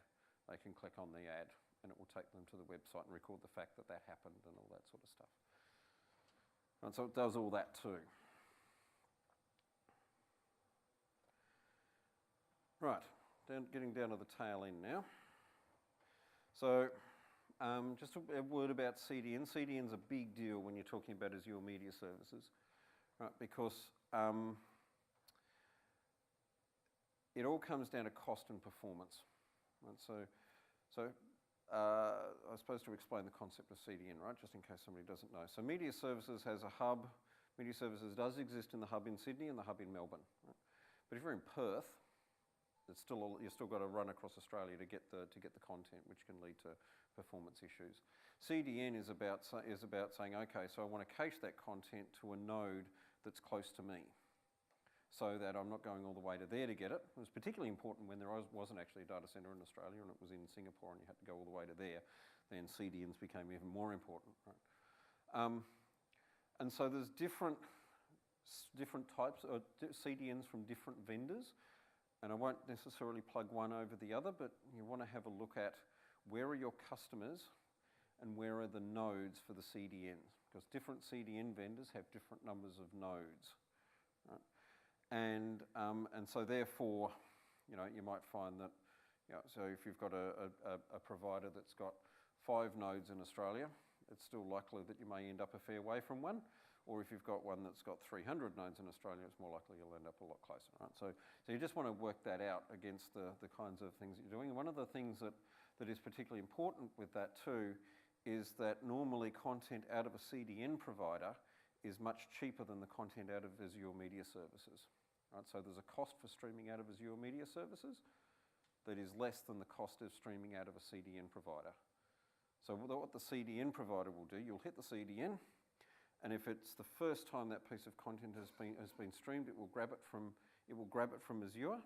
they can click on the ad and it will take them to the website and record the fact that happened and all that sort of stuff. And so it does all that too. Right, getting down to the tail end now. So just a word about CDN. CDN's a big deal when you're talking about Azure Media Services, right? Because it all comes down to cost and performance. Right? So I was supposed to explain the concept of CDN, right? Just in case somebody doesn't know. So Media Services has a hub. Media Services does exist in the hub in Sydney and the hub in Melbourne. Right? But if you're in Perth, you've still got to run across Australia to get the content, which can lead to performance issues. CDN is about saying, okay, so I want to cache that content to a node that's close to me, so that I'm not going all the way to there to get it. It was particularly important when there wasn't actually a data centre in Australia and it was in Singapore and you had to go all the way to there. Then CDNs became even more important. Right? And so there's different types of CDNs from different vendors. And I won't necessarily plug one over the other, but you want to have a look at where are your customers and where are the nodes for the CDNs, because different CDN vendors have different numbers of nodes. Right? And so therefore, you might find that, so if you've got a provider that's got 5 nodes in Australia, it's still likely that you may end up a fair way from one. Or if you've got one that's got 300 nodes in Australia, it's more likely you'll end up a lot closer, right? So you just want to work that out against the kinds of things that you're doing. And one of the things that is particularly important with that too is that normally content out of a CDN provider is much cheaper than the content out of Azure Media Services, right? So there's a cost for streaming out of Azure Media Services that is less than the cost of streaming out of a CDN provider. So what the CDN provider will do, you'll hit the CDN, and if it's the first time that piece of content has been streamed, it will grab it from Azure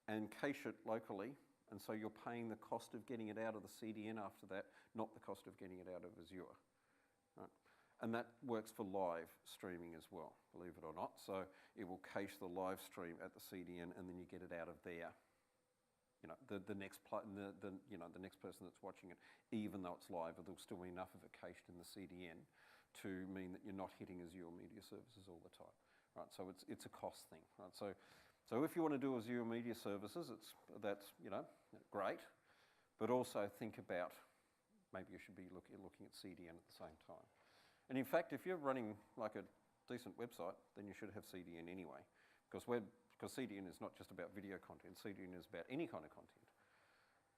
and cache it locally, and so you're paying the cost of getting it out of the CDN after that, not the cost of getting it out of Azure. Right? And that works for live streaming as well, believe it or not. So it will cache the live stream at the CDN, and then you get it out of there. The next person that's watching it, even though it's live, there'll still be enough of it cached in the CDN to mean that you're not hitting Azure Media Services all the time, right? So it's a cost thing, right? So if you want to do Azure Media Services, that's great, but also think about maybe you should be looking at CDN at the same time. And in fact, if you're running like a decent website, then you should have CDN anyway, because CDN is not just about video content. CDN is about any kind of content.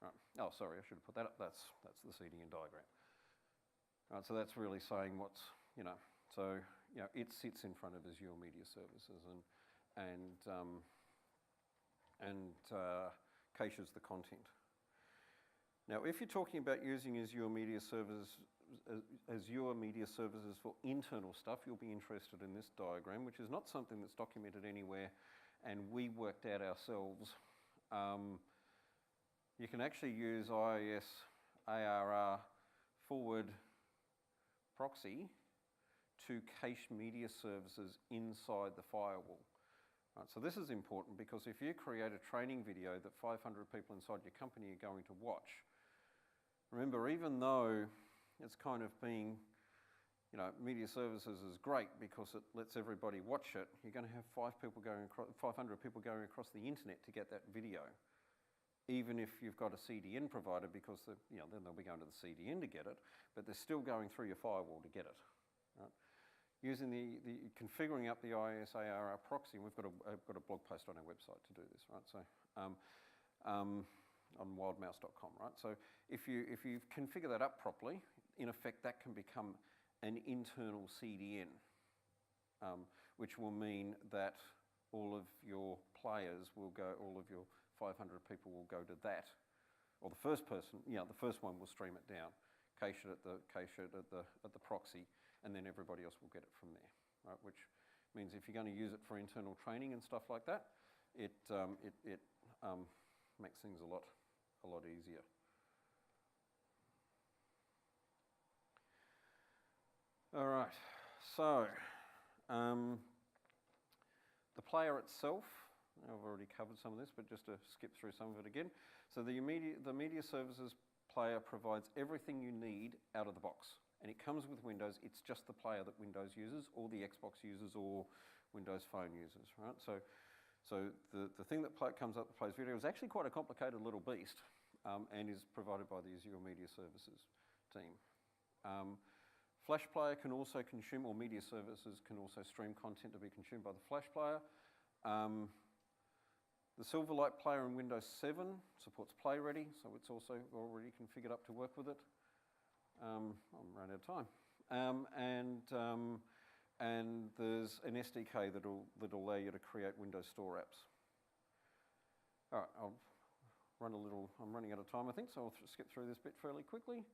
Right. Oh, sorry, I should have put that up. That's the CDN diagram. Right, so that's really saying what's, it sits in front of Azure Media Services and caches the content. Now, if you're talking about using Azure Media Services for internal stuff, you'll be interested in this diagram, which is not something that's documented anywhere, and we worked out ourselves. You can actually use IIS ARR forward proxy to cache media services inside the firewall. Right, so this is important because if you create a training video that 500 people inside your company are going to watch, remember, even though it's kind of being, media services is great because it lets everybody watch it, you're going to have 500 people going across the internet to get that video. Even if you've got a CDN provider, because then they'll be going to the CDN to get it, but they're still going through your firewall to get it. Right? using the configuring up the ISARR proxy, and we've got a blog post on our website to do this, right? So on wildmouse.com, right? So if you configure that up properly, in effect that can become an internal CDN, which will mean that all of your players will go, all of your 500 people will go to that, or the first person, the first one will stream it down, cache it at the proxy, and then everybody else will get it from there, right? Which means if you're going to use it for internal training and stuff like that, it makes things a lot easier. All right, so the player itself, I've already covered some of this, but just to skip through some of it again. So the media services player provides everything you need out of the box, and it comes with Windows. It's just the player that Windows uses, or the Xbox users, or Windows Phone users, right? So the thing that comes up that plays video is actually quite a complicated little beast, and is provided by the Azure Media Services team. Flash Player can also consume, or media services can also stream content to be consumed by the Flash Player. The Silverlight Player in Windows 7 supports Play Ready, so it's also already configured up to work with it. I'm running out of time. And there's an SDK that'll allow you to create Windows Store apps. All right, I'm running out of time, I think, so I'll skip through this bit fairly quickly.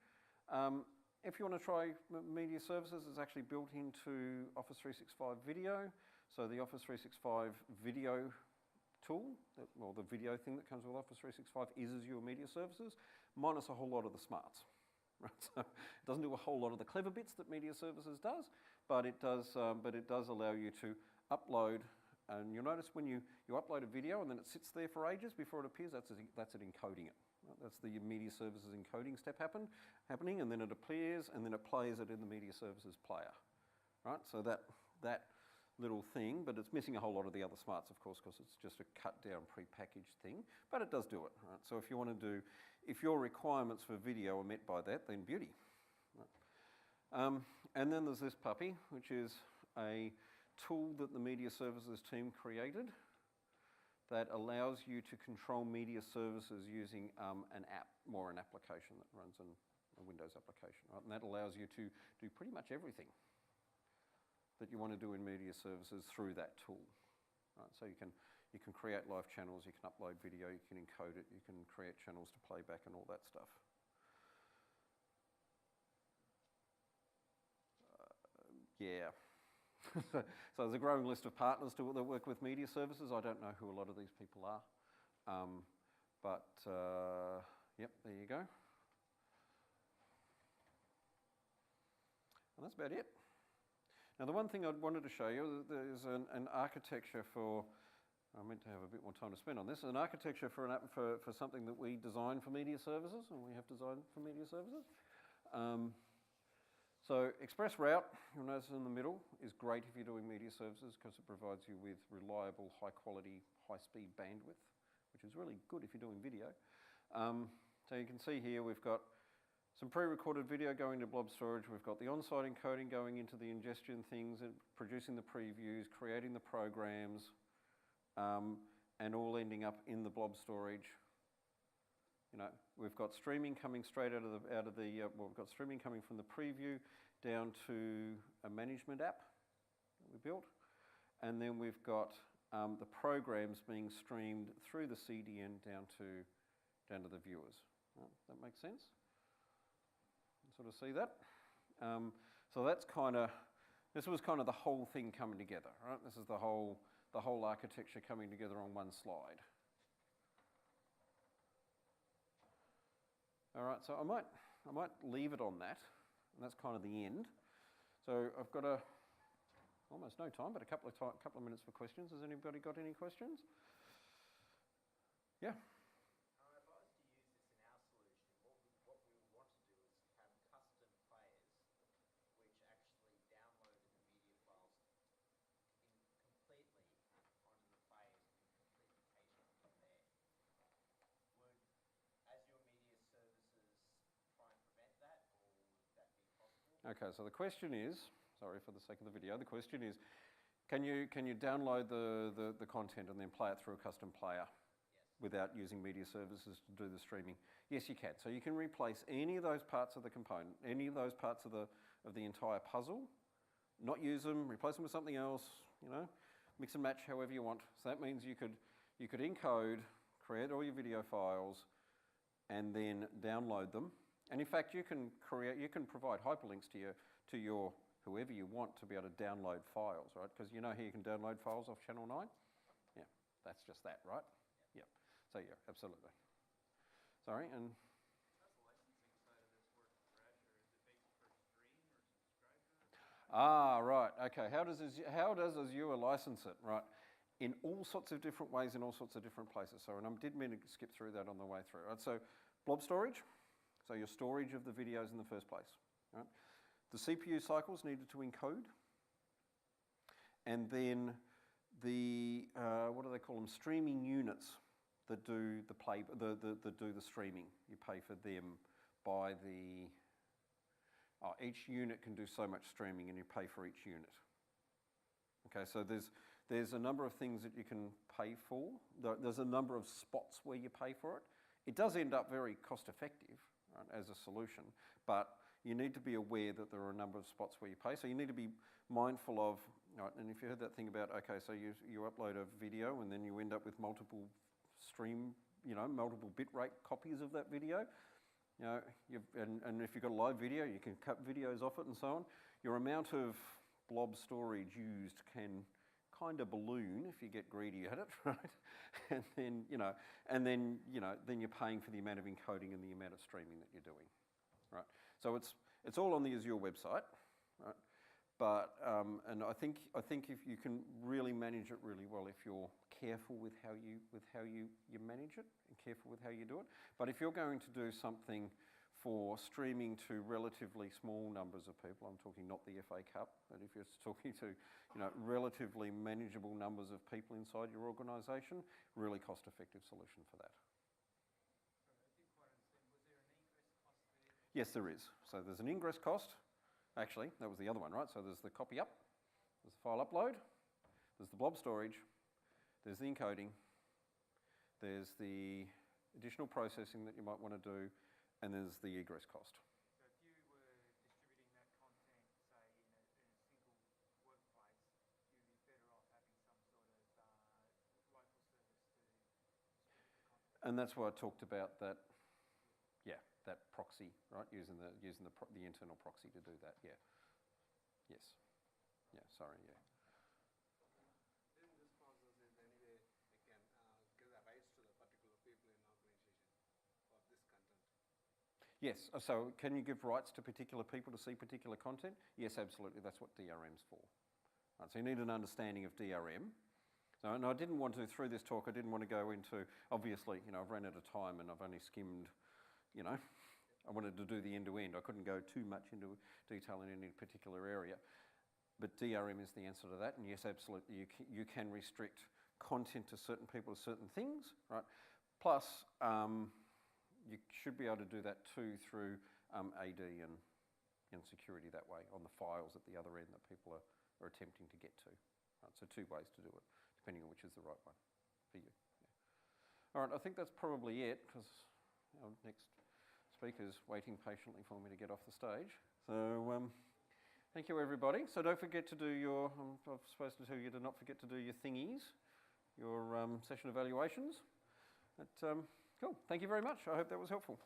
If you want to try media services, it's actually built into Office 365 Video. So the Office 365 Video tool, or the video thing that comes with Office 365 is Azure Media Services, minus a whole lot of the smarts. Right? So it doesn't do a whole lot of the clever bits that Media Services does, but it does allow you to upload. And you'll notice when you upload a video and then it sits there for ages before it appears, that's it encoding it. Right? That's the Media Services encoding step happening, and then it appears, and then it plays it in the Media Services player. Right? So that little thing, but it's missing a whole lot of the other smarts, of course, because it's just a cut down pre-packaged thing, but it does do it. Right? So if you want to do, if your requirements for video are met by that, then beauty. Right? And then there's this puppy, which is a tool that the Media Services team created that allows you to control media services using an app, more an application that runs in a Windows application, right? And that allows you to do pretty much everything that you want to do in media services through that tool. Right? So you can create live channels, you can upload video, you can encode it, you can create channels to play back and all that stuff. Yeah. So there's a growing list of partners that work with media services. I don't know who a lot of these people are, yep, there you go. And that's about it. Now the one thing I wanted to show you, there's an architecture for, I meant to have a bit more time to spend on this, an architecture for something that we designed for media services, and we have designed for media services. So Express Route, you'll notice in the middle, is great if you're doing media services because it provides you with reliable, high quality, high speed bandwidth, which is really good if you're doing video. So you can see here we've got some pre-recorded video going to blob storage. We've got the on-site encoding going into the ingestion things, and producing the previews, creating the programs, and all ending up in the blob storage. You know, we've got streaming coming straight out of the we've got streaming coming from the preview down to a management app that we built, and then we've got the programs being streamed through the CDN down to the viewers. Right, that makes sense? You sort of see that. So that's this was kind of the whole thing coming together, right? This is the whole architecture coming together on one slide. All right, so I might leave it on that, and that's kind of the end. So I've got almost no time, but a couple of minutes for questions. Has anybody got any questions? Yeah. If I was to use this in our solution, what we would want to do is have custom players which actually downloaded the media files completely onto the players and completely cached them there. Would Azure Media Services try and prevent that, or would that be possible? Okay, so the question is, sorry for the sake of the video. The question is, can you download the content and then play it through a custom player without using media services to do the streaming? Yes, you can. So you can replace any of those parts of the component, any of those parts of the entire puzzle, not use them, replace them with something else, mix and match however you want. So that means you could encode, create all your video files, and then download them. And in fact, you can provide hyperlinks to your whoever you want to be able to download files, right? Because how you can download files off Channel 9? Yeah, that's just that, right? Yep. So yeah, absolutely. Sorry, and How's the licensing side of this work for Azure? Is it based per stream or subscriber? right, okay. How does Azure license it, right? In all sorts of different ways, in all sorts of different places. So, and I did mean to skip through that on the way through, right? So, blob storage, so your storage of the videos in the first place, right? The CPU cycles needed to encode, and then the what do they call them? Streaming units that do the streaming. You pay for them by the each unit can do so much streaming, and you pay for each unit. Okay, so there's a number of things that you can pay for. There's a number of spots where you pay for it. It does end up very cost effective, right, as a solution, but you need to be aware that there are a number of spots where you pay. So you need to be mindful of, right, and if you heard that thing about, okay, so you upload a video and then you end up with multiple multiple bitrate copies of that video, and if you've got a live video, you can cut videos off it and so on. Your amount of blob storage used can kind of balloon if you get greedy at it, right? and then you're paying for the amount of encoding and the amount of streaming that you're doing, right? So it's all on the Azure website, right? But and I think if you can really manage it really well, if you're careful with how you manage it and careful with how you do it. But if you're going to do something for streaming to relatively small numbers of people, I'm talking not the FA Cup, but if you're talking to relatively manageable numbers of people inside your organisation, really cost-effective solution for that. Yes, there is. So there's an ingress cost. Actually, that was the other one, right? So there's the copy up, there's the file upload, there's the blob storage, there's the encoding, there's the additional processing that you might want to do, and there's the egress cost. So if you were distributing that content, say, in a single workplace, you'd be better off having some sort of local service to distribute the content. And that's why I talked about that. That proxy, right? Using the internal proxy to do that. Yeah. Yes. Yeah. Sorry. Yeah. In this process, is there any way we can give the rights to the particular people in organization for this content? Yes. So can you give rights to particular people to see particular content? Yes, absolutely. That's what DRM's for. Right, so you need an understanding of DRM. So, and I didn't want to, through this talk, I didn't want to go into, obviously, I've run out of time and I've only skimmed, I wanted to do the end-to-end. I couldn't go too much into detail in any particular area. But DRM is the answer to that. And yes, absolutely, you can restrict content to certain people, to certain things, right? Plus, you should be able to do that too through AD and security that way on the files at the other end that people are attempting to get to. Right? So 2 ways to do it, depending on which is the right one for you. Yeah. All right, I think that's probably it, because our next speaker's waiting patiently for me to get off the stage. So thank you, everybody. So don't forget to do your, I'm supposed to tell you to not forget to do your thingies, your session evaluations. But, cool, thank you very much. I hope that was helpful.